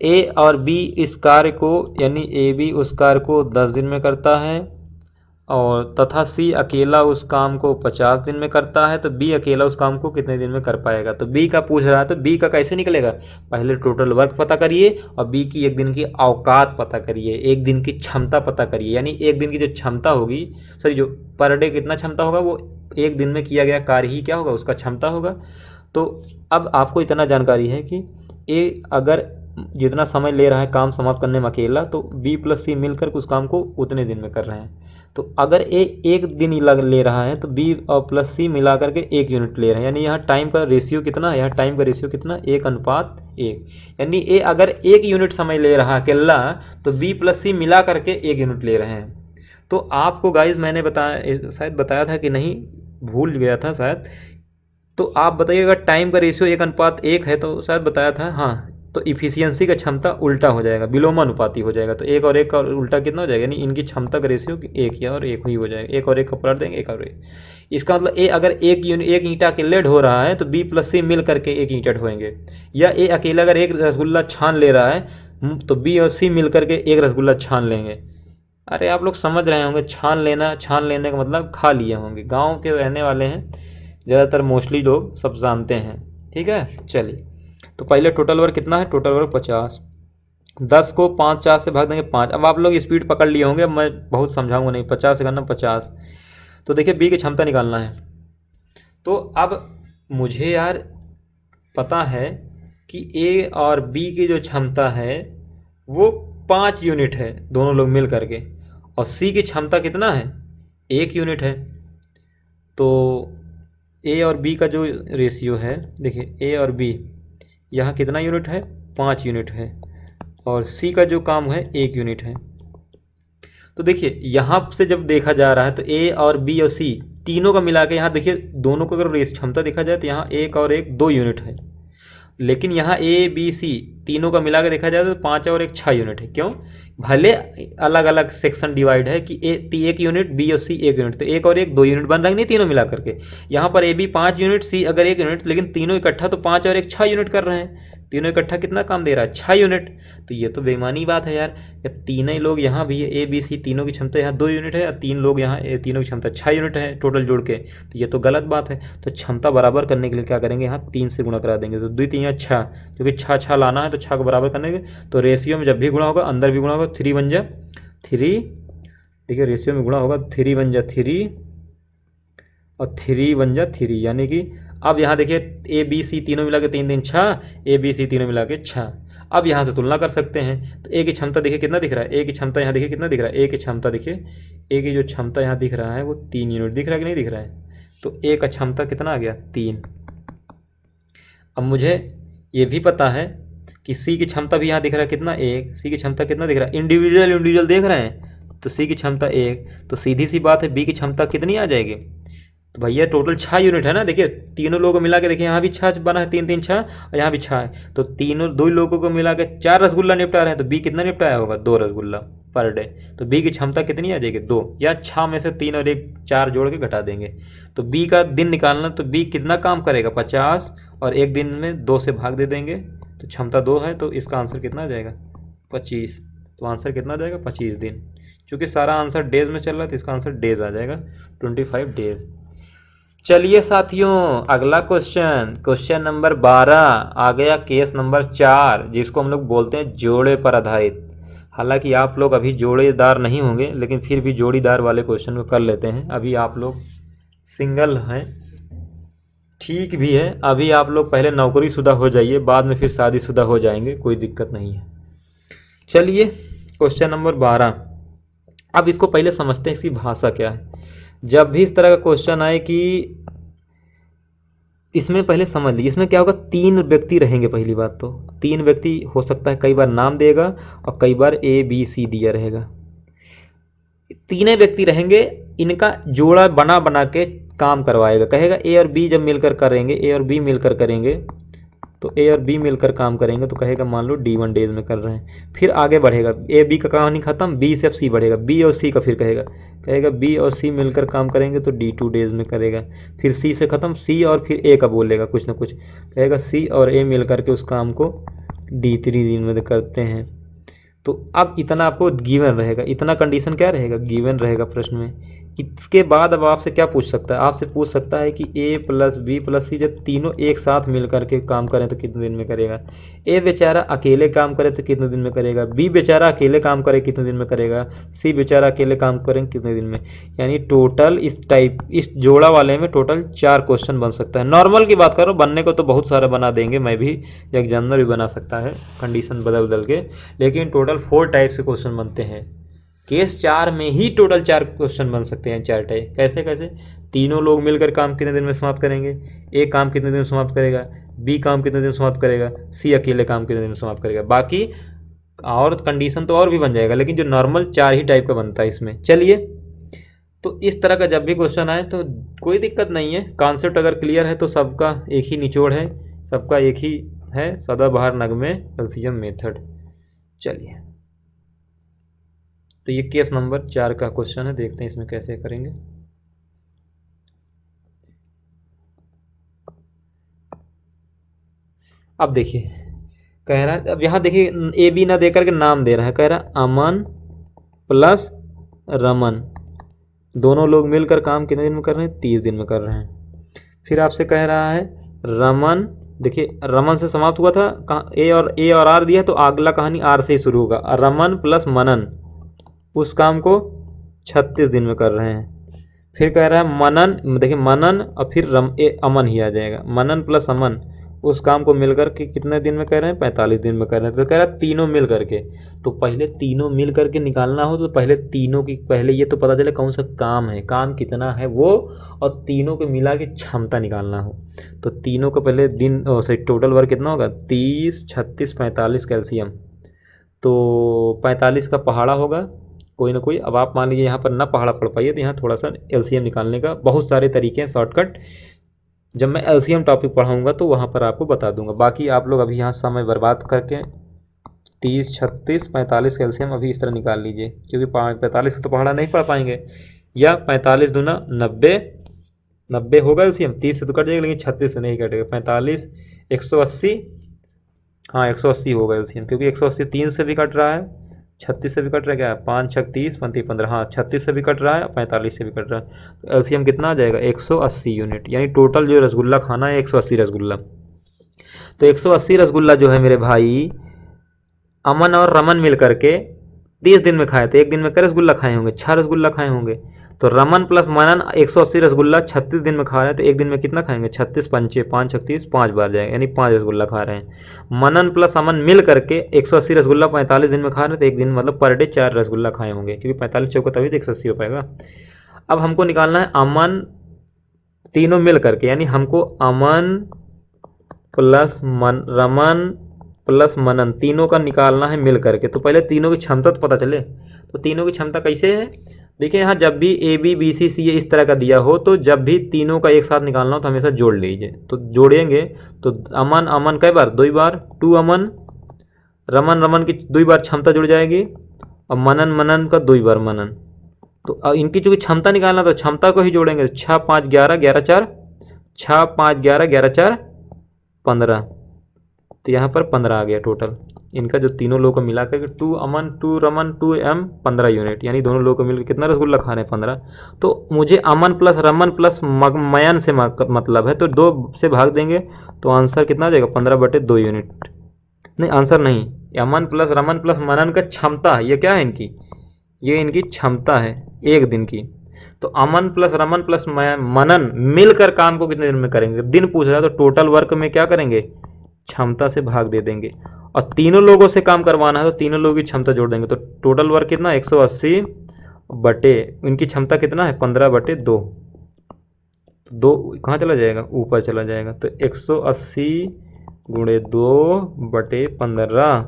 ए और बी इस कार्य को यानी ए बी उस कार्य को 10 दिन में करता है, और तथा सी अकेला उस काम को 50 दिन में करता है। तो बी अकेला उस काम को कितने दिन में कर पाएगा। तो बी का पूछ रहा है, तो बी का कैसे निकलेगा, पहले टोटल वर्क पता करिए और बी की 1 दिन की औकात पता करिए, 1 दिन की क्षमता पता करिए। यानी 1 दिन की जो क्षमता होगी, सॉरी जो पर डे कितना क्षमता होगा, वो 1 दिन में किया गया कार्य ही क्या होगा, उसका क्षमता होगा। तो अब आपको इतना जानकारी है कि ए अगर जितना समय ले रहा है काम समाप्त करने में अकेला, तो बी प्लस सी मिलकर उस काम को उतने दिन में कर रहे हैं। तो अगर ए 1 दिन ही ले रहा है तो बी और प्लस सी मिला करके 1 यूनिट ले रहे हैं। यानी यहाँ टाइम का रेशियो कितना है, यहाँ टाइम का रेशियो कितना, 1:1। यानी ए अगर 1 यूनिट समय ले रहा है अकेला, तो बी प्लस सी मिला करके 1 यूनिट ले रहे हैं। तो आपको गाइज मैंने बताया, शायद बताया था कि नहीं, भूल गया था शायद। तो आप बताइएगा टाइम का रेशियो 1:1 है, तो शायद बताया था, हाँ। तो इफिशियंसी का क्षमता उल्टा हो जाएगा, विलोमानुपाती हो जाएगा। तो 1 और 1 का उल्टा कितना हो जाएगा, यानी इनकी क्षमता का रेशियो 1 या और 1 ही हो जाएगा। 1 और 1 का पलट देंगे, 1 और 1। इसका मतलब ए अगर 1 ईंटा अकेले ढो रहा है तो बी प्लस सी मिल करके 1 ईंटा ढोएंगे। या ए अकेला अगर 1 रसगुल्ला छान ले रहा है तो बी और सी मिल करके 1 रसगुल्ला छान लेंगे। अरे आप लोग समझ रहे होंगे, छान लेने का मतलब खा लिए होंगे। गाँव के रहने वाले हैं ज़्यादातर, मोस्टली लोग सब जानते हैं। ठीक है, चलिए। तो पहले टोटल वर्क कितना है, टोटल वर्क 50। 10 को 5 4 से भाग देंगे 5। अब आप लोग स्पीड पकड़ लिए होंगे, मैं बहुत समझाऊंगा नहीं, 50 से करना 50। तो देखिए बी की क्षमता निकालना है। तो अब मुझे यार पता है कि ए और बी की जो क्षमता है वो 5 यूनिट है दोनों लोग मिल करके, और सी की क्षमता कितना है, 1 यूनिट है। तो ए और बी का जो रेशियो है, देखिए ए और बी यहाँ कितना यूनिट है, 5 यूनिट है, और सी का जो काम है 1 यूनिट है। तो देखिए यहाँ से जब देखा जा रहा है तो ए और बी और सी तीनों का मिला के, यहाँ देखिए दोनों को अगर रेस क्षमता देखा जाए तो यहाँ 1 और 1 2 यूनिट है, लेकिन यहाँ ए बी सी तीनों का मिला के देखा जाए तो 5 और 1 6 यूनिट है। क्यों, भले अलग अलग सेक्शन डिवाइड है कि ए 1 यूनिट, बी और सी 1 यूनिट, तो 1 और 1 2 यूनिट बन रहे हैं नहीं तीनों मिला करके। यहाँ पर ए बी 5 यूनिट, सी अगर 1 यूनिट, लेकिन तीनों इकट्ठा तो 5 और 1 6 यूनिट कर रहे हैं। तीनों इकट्ठा कितना काम दे रहा है, 6 यूनिट। तो ये तो बेईमानी बात है यार, जब तीनों ही लोग यहाँ भी है, ए बी सी तीनों की क्षमता यहाँ 2 यूनिट है और 3 लोग यहाँ, तीनों की क्षमता 6 यूनिट है टोटल जोड़ के, तो ये तो गलत बात है। तो क्षमता बराबर करने के लिए क्या करेंगे, यहाँ 3 से गुणा करा देंगे, तो 2 3 6, क्योंकि 6 6 लाना है तो 6 को बराबर करने के, तो रेशियो में जब भी गुणा होगा अंदर भी गुणा होगा, 3 बन जा 3, देखिए रेशियो में गुणा होगा, 3 बन जा 3 और 3 बन जा 3, यानी कि अब यहाँ देखिए ए बी सी तीनों मिला के 3 3 6, ए बी सी तीनों मिला के 6। अब यहाँ से तुलना कर सकते हैं, तो ए की क्षमता देखिए कितना दिख रहा है, ए की क्षमता यहाँ देखिए कितना दिख रहा है, ए की क्षमता देखिए, ए की जो क्षमता यहाँ दिख रहा है वो 3 यूनिट दिख रहा है कि नहीं दिख रहा है, तो ए का क्षमता कितना आ गया 3। अब मुझे ये भी पता है कि सी की क्षमता भी यहाँ दिख रहा है कितना 1, सी की क्षमता कितना दिख रहा है, इंडिविजुअल देख रहे हैं, तो सी की क्षमता 1, तो सीधी सी बात है बी की क्षमता कितनी आ जाएगी, तो भैया टोटल 6 यूनिट है ना, देखिए तीनों लोगों को मिला के देखिए यहाँ भी 6 बना है, 3 3 6 और यहाँ भी 6 है, तो तीनों 2 लोगों को मिला के 4 रसगुल्ला निपटा रहे हैं, तो बी कितना निपटाया होगा 2 रसगुल्ला पर डे, तो बी की क्षमता कितनी आ जाएगी 2, या 6 में से 3 और 1 4 जोड़ के घटा देंगे, तो बी का दिन निकालना, तो बी कितना काम करेगा 50 और एक दिन में 2 से भाग दे देंगे, तो क्षमता 2 है, तो इसका आंसर कितना आ जाएगा 25, तो आंसर कितना आ जाएगा 25 दिन, चूँकि सारा आंसर डेज में चल रहा है तो इसका आंसर डेज आ जाएगा 25 डेज। चलिए साथियों अगला क्वेश्चन नंबर 12 आ गया, केस नंबर 4, जिसको हम लोग बोलते हैं जोड़े पर आधारित। हालांकि आप लोग अभी जोड़ेदार नहीं होंगे, लेकिन फिर भी जोड़ीदार वाले क्वेश्चन को कर लेते हैं। अभी आप लोग सिंगल हैं, ठीक भी है, अभी आप लोग पहले नौकरीशुदा हो जाइए, बाद में फिर शादीशुदा हो जाएंगे, कोई दिक्कत नहीं है। चलिए क्वेश्चन नंबर 12, अब इसको पहले समझते हैं इसकी भाषा क्या है। जब भी इस तरह का क्वेश्चन आए कि इसमें पहले समझ लीजिए इसमें क्या होगा, 3 व्यक्ति रहेंगे। पहली बात तो 3 व्यक्ति हो सकता है, कई बार नाम देगा और कई बार ए बी सी दिया रहेगा, तीनों व्यक्ति रहेंगे, इनका जोड़ा बना बना के काम करवाएगा, कहेगा ए और बी जब मिलकर करेंगे, ए और बी मिलकर करेंगे, तो ए और बी मिलकर काम करेंगे, तो कहेगा मान लो D1 डेज में कर रहे हैं, फिर आगे बढ़ेगा, ए बी का कहानी खत्म, बी से अब सी बढ़ेगा, बी और सी का फिर कहेगा बी और सी मिलकर काम करेंगे तो D2 डेज में करेगा, फिर सी से ख़त्म, सी और फिर ए का बोलेगा कुछ ना कुछ, कहेगा सी और ए मिलकर के उस काम को D3 दिन में करते हैं। तो अब इतना आपको गिवन रहेगा, इतना कंडीशन क्या रहेगा, गिवन रहेगा प्रश्न में। इसके बाद अब आपसे क्या पूछ सकता है, आपसे पूछ सकता है कि ए प्लस बी प्लस सी जब तीनों एक साथ मिल करके काम करें तो कितने दिन में करेगा, ए बेचारा अकेले काम करे तो कितने दिन में करेगा, बी बेचारा अकेले काम करे कितने दिन में करेगा, सी बेचारा अकेले काम करें कितने दिन में। यानी टोटल इस जोड़ा वाले में टोटल 4 क्वेश्चन बन सकता है। नॉर्मल की बात करो, बनने को तो बहुत सारे बना देंगे, मैं भी एग्जामिनर भी बना सकता है कंडीशन बदल बदल के, लेकिन टोटल 4 टाइप से क्वेश्चन बनते हैं। केस 4 में ही टोटल 4 क्वेश्चन बन सकते हैं, 4 टाइप। कैसे कैसे, तीनों लोग मिलकर काम कितने दिन में समाप्त करेंगे, ए काम कितने दिन में समाप्त करेगा, बी काम कितने दिन में समाप्त करेगा, सी अकेले काम कितने दिन में समाप्त करेगा। बाकी और कंडीशन तो और भी बन जाएगा, लेकिन जो नॉर्मल 4 ही टाइप का बनता है इसमें। चलिए, तो इस तरह का जब भी क्वेश्चन आए तो कोई दिक्कत नहीं है, कॉन्सेप्ट अगर क्लियर है तो सबका एक ही निचोड़ है, सबका एक ही है, सदाबहार नगमे एलसीएम मेथड। चलिए, तो ये केस नंबर 4 का क्वेश्चन है, देखते हैं इसमें कैसे करेंगे। अब देखिए कह रहा है, अब यहाँ देखिए ए बी ना देकर के नाम दे रहा है, कह रहा है अमन प्लस रमन, दोनों लोग मिलकर काम कितने दिन में कर रहे हैं, 30 दिन में कर रहे हैं। फिर आपसे कह रहा है रमन, देखिए रमन से समाप्त हुआ था, कहाँ ए और आर दिया, तो अगला कहानी आर से ही शुरू होगा। रमन प्लस मनन, उस काम को 36 दिन में कर रहे हैं। फिर कह रहा है मनन, देखिए मनन और फिर अमन ही आ जाएगा, मनन प्लस अमन, उस काम को मिलकर के कितने दिन में कर रहे हैं, 45 दिन में कर रहे हैं। तो कह रहा है तीनों मिल करके, तो पहले तीनों मिल करके निकालना हो तो पहले तीनों की, पहले ये तो पता चले कौन सा काम है, काम कितना है वो, और तीनों को मिला के क्षमता निकालना हो। तो तीनों को पहले दिन सॉरी टोटल वर्क कितना होगा, 30 36 45 कैल्शियम, तो 45 का पहाड़ा होगा कोई ना कोई। अब आप मान लीजिए यहाँ पर ना पहाड़ा पढ़ पाइए तो यहाँ थोड़ा सा एलसीएम निकालने का बहुत सारे तरीके हैं, शॉर्टकट। जब मैं एलसीएम टॉपिक पढ़ाऊँगा तो वहाँ पर आपको बता दूंगा। बाकी आप लोग अभी यहाँ समय बर्बाद करके 30 36 45 कैल्शियम अभी इस तरह निकाल लीजिए, क्योंकि 45 तो पहाड़ा नहीं पढ़ पाएंगे, या 45 दूना 90 होगा एलसीएम, 30 से तो कट जाएगा लेकिन 36 से नहीं कटेगा। 45 180 हाँ 180 होगा एलसीएम, क्योंकि 180 3 से भी कट रहा है, 36 से भी कट रहा है, क्या है 5 6 30 35 15, हाँ 36 से भी कट रहा है, 45 से भी कट रहा है, तो एलसीएम कितना आ जाएगा 180 यूनिट, यानी टोटल जो रसगुल्ला खाना है 180 रसगुल्ला। तो 180 रसगुल्ला जो है मेरे भाई अमन और रमन मिल करके 30 दिन में खाए थे। एक दिन में कै रसगुल्ला खाए होंगे, 6 रसगुल्ला खाए होंगे। तो रमन प्लस मनन 180 रसगुल्ला 36 दिन में खा रहे हैं, तो एक दिन में कितना खाएंगे 36 पंचे 5 36 5 बार जाएगा, यानी 5 रसगुल्ला खा रहे हैं। मनन प्लस अमन मिल करके 180 रसगुल्ला 45 दिन में खा रहे हैं, तो एक दिन मतलब पर डे 4 रसगुल्ला खाए होंगे, क्योंकि 45 चौका तभी तो 180 हो पाएगा। अब हमको निकालना है अमन तीनों मिल करके, यानी हमको अमन प्लस रमन प्लस मनन तीनों का निकालना है मिल करके। तो पहले तीनों की क्षमता तो पता चले, तो तीनों की क्षमता कैसे है देखिए, यहाँ जब भी ए बी बी सी सी इस तरह का दिया हो, तो जब भी तीनों का एक साथ निकालना हो तो हमेशा जोड़ लीजिए। तो जोड़ेंगे तो अमन अमन कई बार 2 बार 2 अमन, रमन रमन की 2 बार क्षमता जुड़ जाएगी, और मनन मनन का 2 बार मनन। तो इनकी चूँकि क्षमता निकालना तो क्षमता को ही जोड़ेंगे, 6 5 11 11 4 6 5 11 11 4 15, तो यहाँ पर 15 आ गया टोटल इनका, जो तीनों लोगों को मिला करके 2 अमन 2 रमन 2 एम 15 यूनिट, यानी दोनों लोगों को मिलकर कितना रसगुल्ला खा रहे हैं 15। तो मुझे अमन प्लस रमन प्लस मयन से मतलब है, तो 2 से भाग देंगे तो आंसर कितना आ जाएगा 15/2 यूनिट। नहीं आंसर नहीं, अमन प्लस रमन प्लस मनन का क्षमता है, ये क्या है इनकी, ये इनकी क्षमता है एक दिन की। तो अमन प्लस रमन प्लस मनन मिलकर काम को कितने दिन में करेंगे, दिन पूछ रहा है, तो टोटल वर्क में क्या करेंगे क्षमता से भाग दे देंगे, और तीनों लोगों से काम करवाना है तो तीनों लोगों की क्षमता जोड़ देंगे। तो टोटल वर्क कितना 180 बटे इनकी क्षमता कितना है 15/2, तो 2 कहाँ चला जाएगा ऊपर चला जाएगा, तो 180 × 2/15,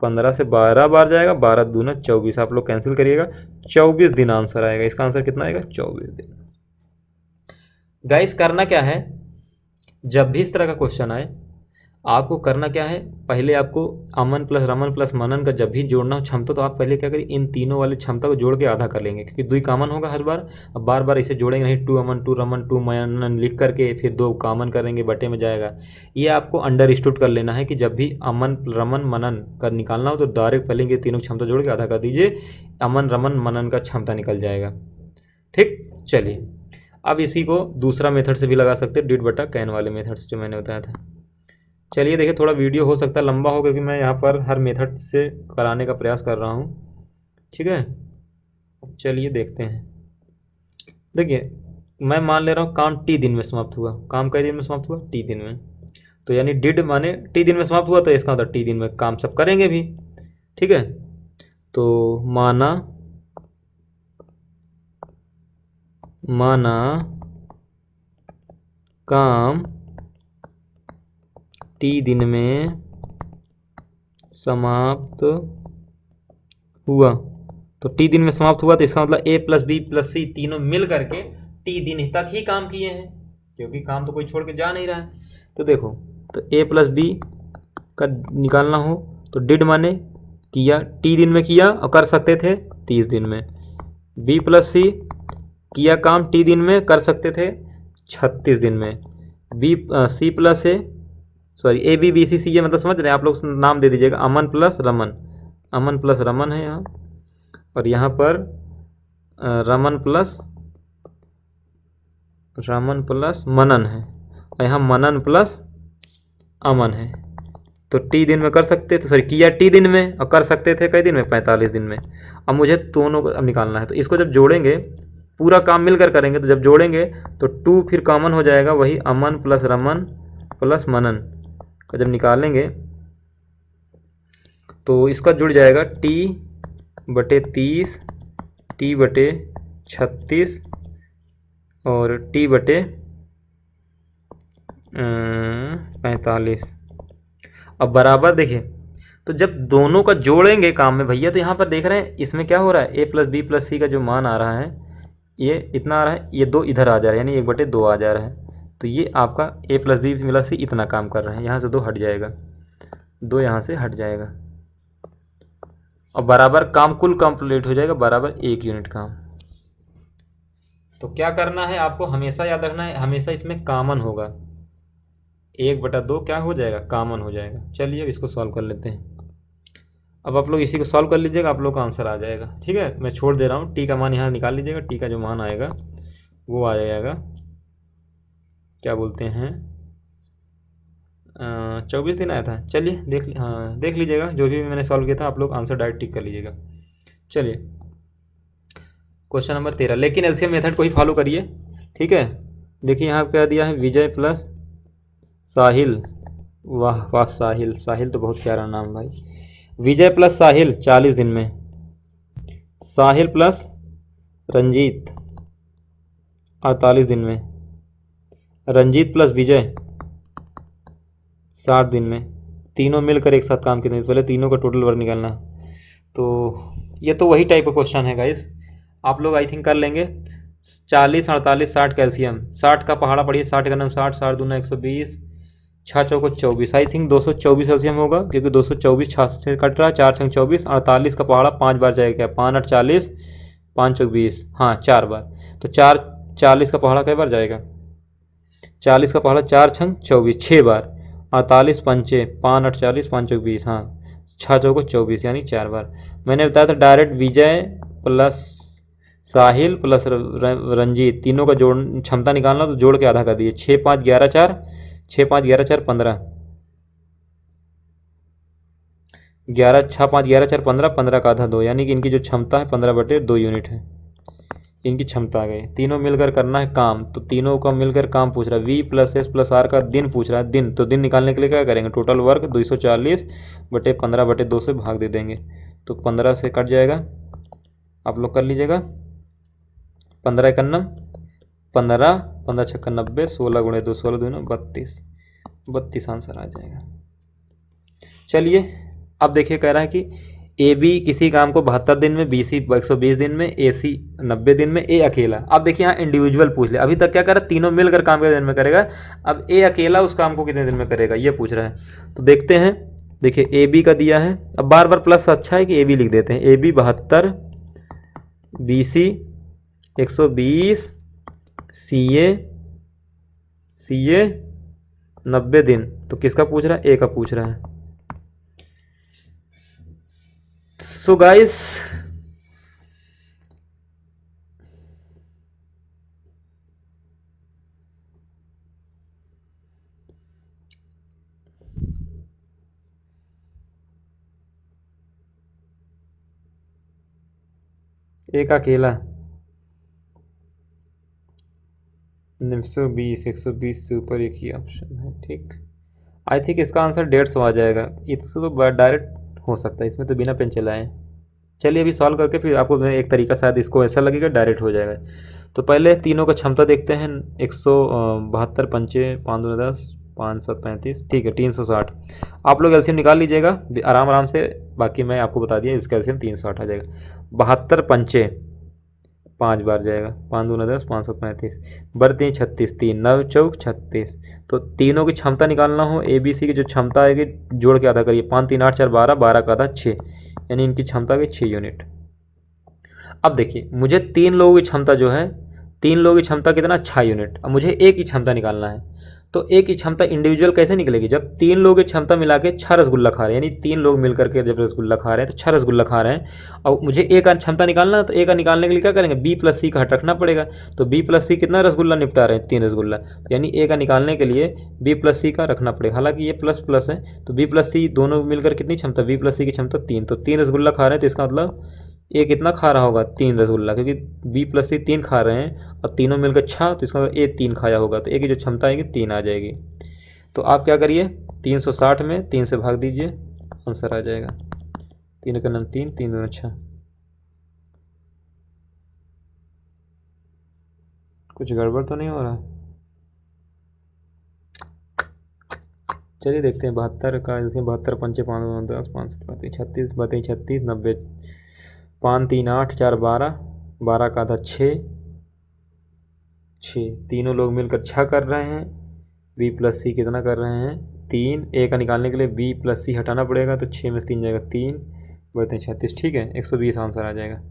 15 से 12 बार जाएगा, 12 दूना 24, आप लोग कैंसिल करिएगा, 24 दिन आंसर आएगा। इसका आंसर कितना आएगा 24 दिन। गाइस करना क्या है, जब भी इस तरह का क्वेश्चन आए आपको करना क्या है, पहले आपको अमन प्लस रमन प्लस मनन का जब भी जोड़ना हो क्षमता, तो आप पहले क्या करिए इन तीनों वाली क्षमता को जोड़ के आधा कर लेंगे, क्योंकि 2 कॉमन होगा हर बार। अब बार बार इसे जोड़ेंगे नहीं, 2 अमन 2 रमन 2 मनन लिख करके फिर 2 कॉमन करेंगे बटे में जाएगा। ये आपको अंडरस्टूड कर लेना है कि जब भी अमन रमन मनन का निकालना हो तो डायरेक्ट पहले ये तीनों क्षमता जोड़ के आधा कर दीजिए, अमन रमन मनन का क्षमता निकल जाएगा। ठीक, चलिए अब इसी को दूसरा मेथड से भी लगा सकते हैं, डिड बटा कैन वाले मेथड से जो मैंने बताया था। चलिए देखिए थोड़ा वीडियो हो सकता है लंबा हो, क्योंकि मैं यहाँ पर हर मेथड से कराने का प्रयास कर रहा हूँ। ठीक है, चलिए देखते हैं। देखिए मैं मान ले रहा हूँ काम टी दिन में समाप्त हुआ, काम कई दिन में समाप्त हुआ टी दिन में, तो यानी डिड माने टी दिन में समाप्त हुआ, तो इसका मतलब टी दिन में काम सब करेंगे भी। ठीक है, तो माना काम टी दिन में समाप्त हुआ, तो टी दिन में समाप्त हुआ तो इसका मतलब ए प्लस बी प्लस सी तीनों मिल करके टी दिन तक ही काम किए हैं, क्योंकि काम तो कोई छोड़ के जा नहीं रहा है। तो देखो, तो ए प्लस बी का निकालना हो तो डिड माने किया, टी दिन में किया और कर सकते थे 30 दिन में। बी प्लस सी किया काम टी दिन में, कर सकते थे 36 दिन में। B C plus A sorry A B B C C, ये मतलब समझ रहे हैं आप लोग, नाम दे दीजिएगा अमन प्लस रमन, अमन प्लस रमन है यहाँ, और यहाँ पर रमन प्लस मनन है, और यहाँ मनन प्लस अमन है। तो टी दिन में कर सकते थे, सॉरी किया टी दिन में और कर सकते थे कई दिन में 45 दिन में। अब मुझे दोनों को अब निकालना है, तो इसको जब जोड़ेंगे पूरा काम मिलकर करेंगे, तो जब जोड़ेंगे तो 2 फिर कॉमन हो जाएगा, वही अमन प्लस रमन प्लस मनन का जब निकालेंगे तो इसका जुड़ जाएगा T/30 T/36 और T/45। अब बराबर देखिए, तो जब दोनों का जोड़ेंगे काम में भैया, तो यहाँ पर देख रहे हैं इसमें क्या हो रहा है, ए प्लस बी प्लस सी का जो मान आ रहा है ये इतना आ रहा है, ये 2 इधर आ जा रहा है, यानी 1/2 आ जा रहा है। तो ये आपका ए प्लस बी प्लस सी इतना काम कर रहे हैं, यहाँ से 2 हट जाएगा, 2 यहाँ से हट जाएगा, और बराबर काम कुल कंप्लीट हो जाएगा, बराबर 1 यूनिट काम। तो क्या करना है आपको हमेशा याद रखना है, हमेशा इसमें कॉमन होगा, 1/2 क्या हो जाएगा, कॉमन हो जाएगा। चलिए अब इसको सॉल्व कर लेते हैं। अब आप लोग इसी को सॉल्व कर लीजिएगा, आप लोग का आंसर आ जाएगा। ठीक है, मैं छोड़ दे रहा हूँ, टी का मान यहाँ निकाल लीजिएगा। टी का जो मान आएगा वो आ जाएगा, क्या बोलते हैं, 24 दिन आया था। चलिए देख लीजिएगा, जो भी मैंने सॉल्व किया था आप लोग आंसर डायरेक्ट टिक कर लीजिएगा। चलिए क्वेश्चन नंबर 13, लेकिन एलसीएम मेथड को ही फॉलो करिए। ठीक है, देखिए यहाँ क्या दिया है, विजय प्लस साहिल। वाह वाह, साहिल, साहिल तो बहुत प्यारा नाम भाई। विजय प्लस साहिल 40 दिन में, साहिल प्लस रंजीत 48 दिन में, रंजीत प्लस विजय 60 दिन में। तीनों मिलकर एक साथ काम कितने, पहले तीनों का टोटल वर्क निकालना। तो ये तो वही टाइप का क्वेश्चन है गाइस, आप लोग आई थिंक कर लेंगे। 40, 48, 60 कैल्शियम, 60 का पहाड़ा पढ़िए, 60 का नाम 60, 60 दूना 120, 6 चौको 24, आई थिंक 224 कैल्शियम होगा, क्योंकि 224 66 से कट रहा है, 4 छंग 24, 48 का पहाड़ा 5 बार जाएगा, क्या 5 8 40, 5 चौक 20, हाँ 4 बार। तो 4 40 का पहाड़ा कई बार जाएगा, 40 का पहाड़ा 4 छंग 24 6 बार, 48 पंचे 5 8 40, 5 चौक 20, हाँ 6 चौको 24 यानी 4 बार। मैंने बताया था डायरेक्ट विजय प्लस साहिल प्लस रंजीत तीनों का जोड़ क्षमता निकालना, तो जोड़ के आधा कर दिए, 6 5 11 4, 6 5 11 4 15, 11 6 5 11 4 15, 15 का आधा 2, यानी कि इनकी जो क्षमता है 15/2 यूनिट है, इनकी क्षमता आ गई। तीनों मिलकर करना है काम, तो तीनों का मिलकर काम पूछ रहा है। V plus S plus R का दिन पूछ रहा है, दिन, तो दिन निकालने के लिए क्या करेंगे, टोटल वर्क 240/15/2 से भाग दे देंगे, तो 15 से कट जाएगा। आप लोग कर लीजिएगा, 15 एकन्नम 15, 15 छक्का 90, 16 गुणे 2 16 दूना 32, 32 आंसर आ जाएगा। चलिए अब देखिए, कह रहा है कि ए बी किसी काम को 72 दिन में, बी सी 120 दिन में, ए सी 90 दिन में, ए अकेला। अब देखिए यहाँ इंडिविजुअल पूछ ले, अभी तक क्या कर रहा है, तीनों मिलकर काम कितने दिन में करेगा, अब ए अकेला उस काम को कितने दिन में करेगा ये पूछ रहा है। तो देखते हैं, देखिए ए बी का दिया है, अब बार बार प्लस अच्छा है कि ए बी लिख देते हैं, ए बी 72, बी सी 120, सी ए 90 दिन, तो किसका पूछ रहा है, ए का पूछ रहा है। सो गाइस एक अकेला 120 से ऊपर एक ही ऑप्शन है, ठीक। आई थिंक इसका आंसर 150 आ जाएगा, इसको तो डायरेक्ट हो सकता है, इसमें तो बिना पेन चलाए। चलिए अभी सॉल्व करके फिर आपको मैं एक तरीका शायद इसको ऐसा लगेगा डायरेक्ट हो जाएगा। तो पहले तीनों का क्षमता देखते हैं, 172 पंचे 5 2 10, 5 7 35, ठीक है 360। आप लोग एलसीएम निकाल लीजिएगा आराम आराम से, बाकी मैं आपको बता दिया, इसका एलसीएम 360 आ जाएगा। 72 पंचे 5 बार जाएगा, 5 2 10, 5 7 35, बरती 36, 3 9 चौक 36। तो तीनों की क्षमता निकालना हो, ए बी सी की जो क्षमता आएगी जोड़ के आधा करिए, 5 3 8 4 12, 12 का आधा 6, यानी इनकी क्षमता की 6 यूनिट। अब देखिए मुझे 3 लोगों की क्षमता जो है, 3 लोगों की क्षमता कितना, 6 यूनिट। अब मुझे एक की क्षमता निकालना है, तो एक की क्षमता इंडिविजुअल कैसे निकलेगी, जब 3 लोगों की क्षमता मिला के 6 रसगुल्ला खा रहे हैं, यानी 3 लोग मिलकर के जब रसगुल्ला खा रहे हैं तो 6 रसगुल्ला खा रहे हैं। और मुझे ए का क्षमता निकालना है, तो ए का निकालने के लिए क्या करेंगे, बी प्लस सी का हट रखना पड़ेगा। तो बी प्लस सी कितना रसगुल्ला निपटा रहे हैं, 3 रसगुल्ला, यानी ए का निकालने के लिए बी प्लस सी का रखना पड़ेगा। हालांकि ये प्लस प्लस है, तो बी प्लस सी दोनों मिलकर कितनी क्षमता, बी प्लस सी की क्षमता 3, तो 3 रसगुल्ला खा रहे हैं, तो इसका मतलब ए कितना खा रहा होगा, 3 रसगुल्ला, क्योंकि बी प्लस सी 3 खा रहे हैं और तीनों मिलकर 6, तो इसका मतलब ए 3 खाया होगा, तो ए की जो क्षमता आएगी 3 आ जाएगी। तो आप क्या करिए, 360 में 3 से भाग दीजिए, आंसर आ जाएगा। 3 का नाम 3, 3 2 6। कुछ गड़बड़ तो नहीं हो रहा, चलिए देखते हैं। 72 का जैसे 72 पंचे 5 2 10, 5 7 35, 36 32 36 90, 5 3 8 4 12, 12 का आधा 6, तीनों लोग मिलकर 6 कर रहे हैं। बी प्लस सी कितना कर रहे हैं, 3। ए का निकालने के लिए बी प्लस सी हटाना पड़ेगा, तो 6 में से 3 जाएगा 3, बढ़ते 36, ठीक है 120 आंसर आ जाएगा।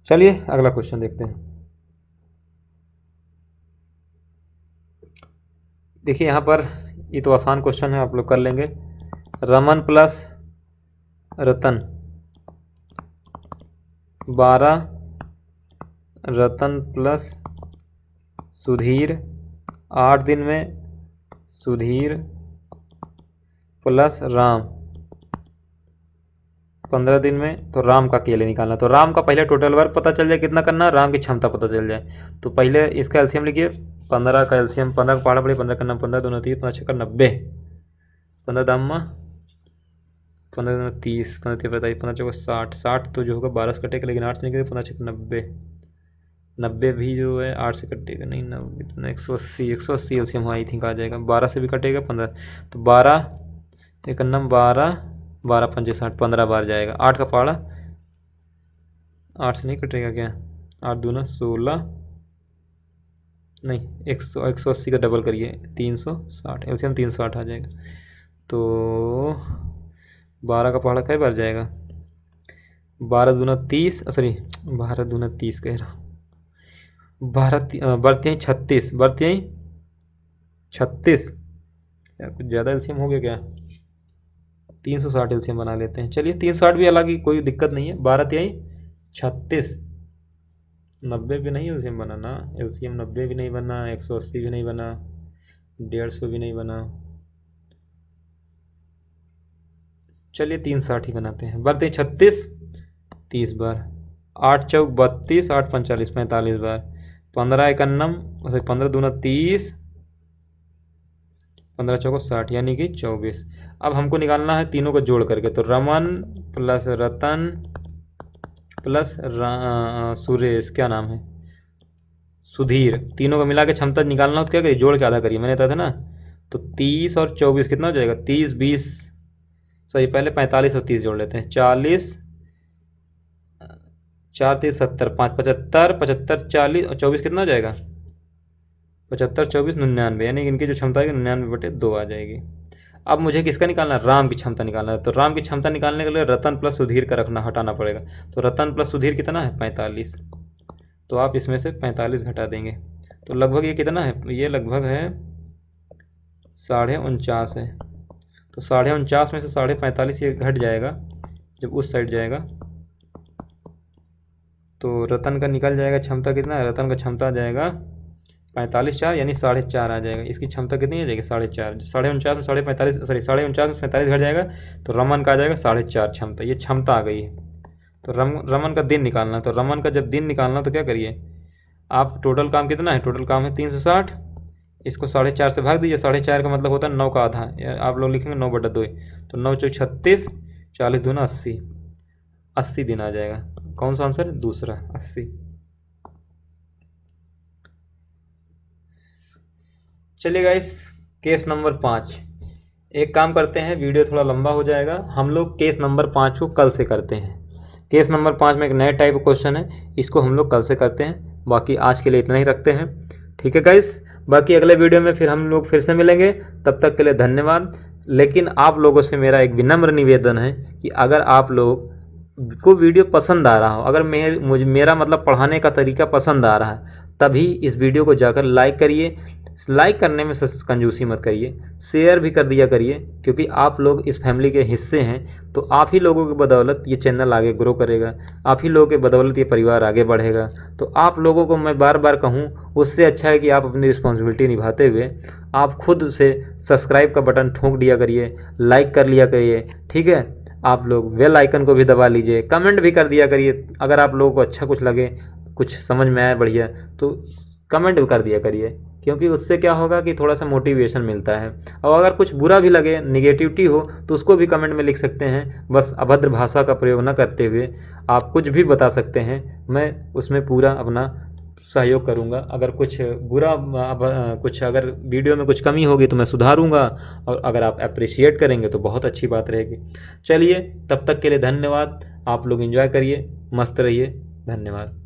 चलिए अगला क्वेश्चन देखते हैं। देखिए यहाँ पर ये तो आसान क्वेश्चन है, आप लोग कर लेंगे। रमन प्लस रतन 12, रतन प्लस सुधीर 8 दिन में, सुधीर प्लस राम 15 दिन में, तो राम का अकेले निकालना। तो राम का पहले टोटल वर्क पता चल जाए कितना करना, राम की क्षमता पता चल जाए। तो पहले इसका एलसीएम लिखिए, 15 का एलसीएम, 15 का पहाड़ा पड़े, 15 करना 15 दूना 30, 5 छक्का 90, 15 दामा 15 दूना 30, 15 तीन 45, 15 चौका 60, 60 तो जो होगा 12 से कटेगा, लेकिन 8 से निकलेगा, 15 छक्का 90, 90 भी जो है 8 से कटेगा नहीं, 90 तो 180, 180 एलसीएम आई थिंक आ जाएगा। 12 से भी कटेगा 15, तो 12 एक नम 12, 12 पंजे 60, 15 बार जाएगा। 8 का पहाड़ा 8 से नहीं कटेगा क्या, 8 दूना 16, नहीं 180 का डबल करिए 360, एलसीएम 360 आ जाएगा। तो 12 का पहाड़ा कई बार जाएगा, 12 दूना 30, सॉरी 12 दूना 30 कह रहा हूँ, 12 बरते 36, बरते 36, यार कुछ ज़्यादा एलसीएम हो गया क्या, 360 एलसीएम बना लेते हैं। चलिए 360 भी, हालांकि कोई दिक्कत नहीं है। 12 तिहाई 36, 90 भी नहीं एलसीएम बना ना, एलसीएम 90 भी नहीं बना, 180 भी नहीं बना, 150 भी नहीं बना। चलिए 360 ही बनाते हैं। बरते 36 30 बार, 8 चौक 32, 8 45 45 बार, 15 एक अन्नम, 15 दूना 30, 15 चौको 60, यानी कि 24। अब हमको निकालना है तीनों को जोड़ करके, तो रमन प्लस रतन प्लस सुरेश, क्या नाम है, सुधीर, तीनों को मिला के क्षमता निकालना हो तो क्या करिए, जोड़ के आधा करिए, मैंने बताया था ना। तो 30 और 24 कितना हो जाएगा, 30 20, सॉरी पहले 45 और 30 जोड़ लेते हैं, 40, 4 30 70, 5 75, 75 40 और 24 कितना हो जाएगा, 75 24 99, यानी कि इनकी जो क्षमता है 99/2 आ जाएगी। अब मुझे किसका निकालना है, राम की क्षमता निकालना है। तो राम की क्षमता निकालने के लिए रतन प्लस सुधीर का रखना, हटाना पड़ेगा। तो रतन प्लस सुधीर कितना है, 45, तो आप इसमें से 45 घटा देंगे, तो लगभग ये कितना है, ये लगभग है 49.5 है। तो 49.5 में से 45.5 ये घट जाएगा जब उस साइड जाएगा, तो रतन का निकल जाएगा क्षमता कितना है, रतन का क्षमता आ जाएगा 45 4, यानी 4.5 आ जाएगा। इसकी क्षमता कितनी आ जाएगी, 4.5, 49.5 में 45, सॉरी 49.5 में 45 घट जाएगा, तो रमन का आ जाएगा 4.5 क्षमता। ये क्षमता आ गई है। तो रमन का दिन निकालना, तो रमन का जब दिन निकालना तो क्या करिए आप, टोटल काम कितना है, टोटल काम है 360, इसको 4.5 से भाग दीजिए, 4.5 का मतलब होता है 9 का आधा, आप लोग लिखेंगे 9/2, तो 9 चौक 36, 40 दूना 80, 80 दिन आ जाएगा। कौन सा आंसर है, दूसरा 80। चलिए गाइस, केस नंबर 5, एक काम करते हैं, वीडियो थोड़ा लंबा हो जाएगा, हम लोग केस नंबर 5 को कल से करते हैं। केस नंबर 5 में एक नए टाइप का क्वेश्चन है, इसको हम लोग कल से करते हैं। बाकी आज के लिए इतना ही रखते हैं, ठीक है गाइस। बाकी अगले वीडियो में फिर हम लोग फिर से मिलेंगे, तब तक के लिए धन्यवाद। लेकिन आप लोगों से मेरा एक विनम्र निवेदन है कि अगर आप लोग को वीडियो पसंद आ रहा हो, अगर मेरा मतलब पढ़ाने का तरीका पसंद आ रहा है, तभी इस वीडियो को जाकर लाइक करिए। लाइक करने में कंजूसी मत करिए, शेयर भी कर दिया करिए, क्योंकि आप लोग इस फैमिली के हिस्से हैं। तो आप ही लोगों की बदौलत ये चैनल आगे ग्रो करेगा, आप ही लोगों के बदौलत ये परिवार आगे बढ़ेगा। तो आप लोगों को मैं बार बार कहूँ, उससे अच्छा है कि आप अपनी रिस्पॉन्सिबिलिटी निभाते हुए आप खुद से सब्सक्राइब का बटन ठोक दिया करिए, लाइक कर लिया करिए, ठीक है। आप लोग बेल आइकन को भी दबा लीजिए, कमेंट भी कर दिया करिए। अगर आप लोगों को अच्छा कुछ लगे, कुछ समझ में आए बढ़िया, तो कमेंट भी कर दिया करिए, क्योंकि उससे क्या होगा कि थोड़ा सा मोटिवेशन मिलता है। और अगर कुछ बुरा भी लगे, निगेटिविटी हो, तो उसको भी कमेंट में लिख सकते हैं। बस अभद्र भाषा का प्रयोग न करते हुए आप कुछ भी बता सकते हैं, मैं उसमें पूरा अपना सहयोग करूंगा। अगर कुछ बुरा कुछ अगर वीडियो में कुछ कमी होगी तो मैं सुधारूंगा, और अगर आप अप्रिशिएट करेंगे तो बहुत अच्छी बात रहेगी। चलिए, तब तक के लिए धन्यवाद। आप लोग एंजॉय करिए, मस्त रहिए, धन्यवाद।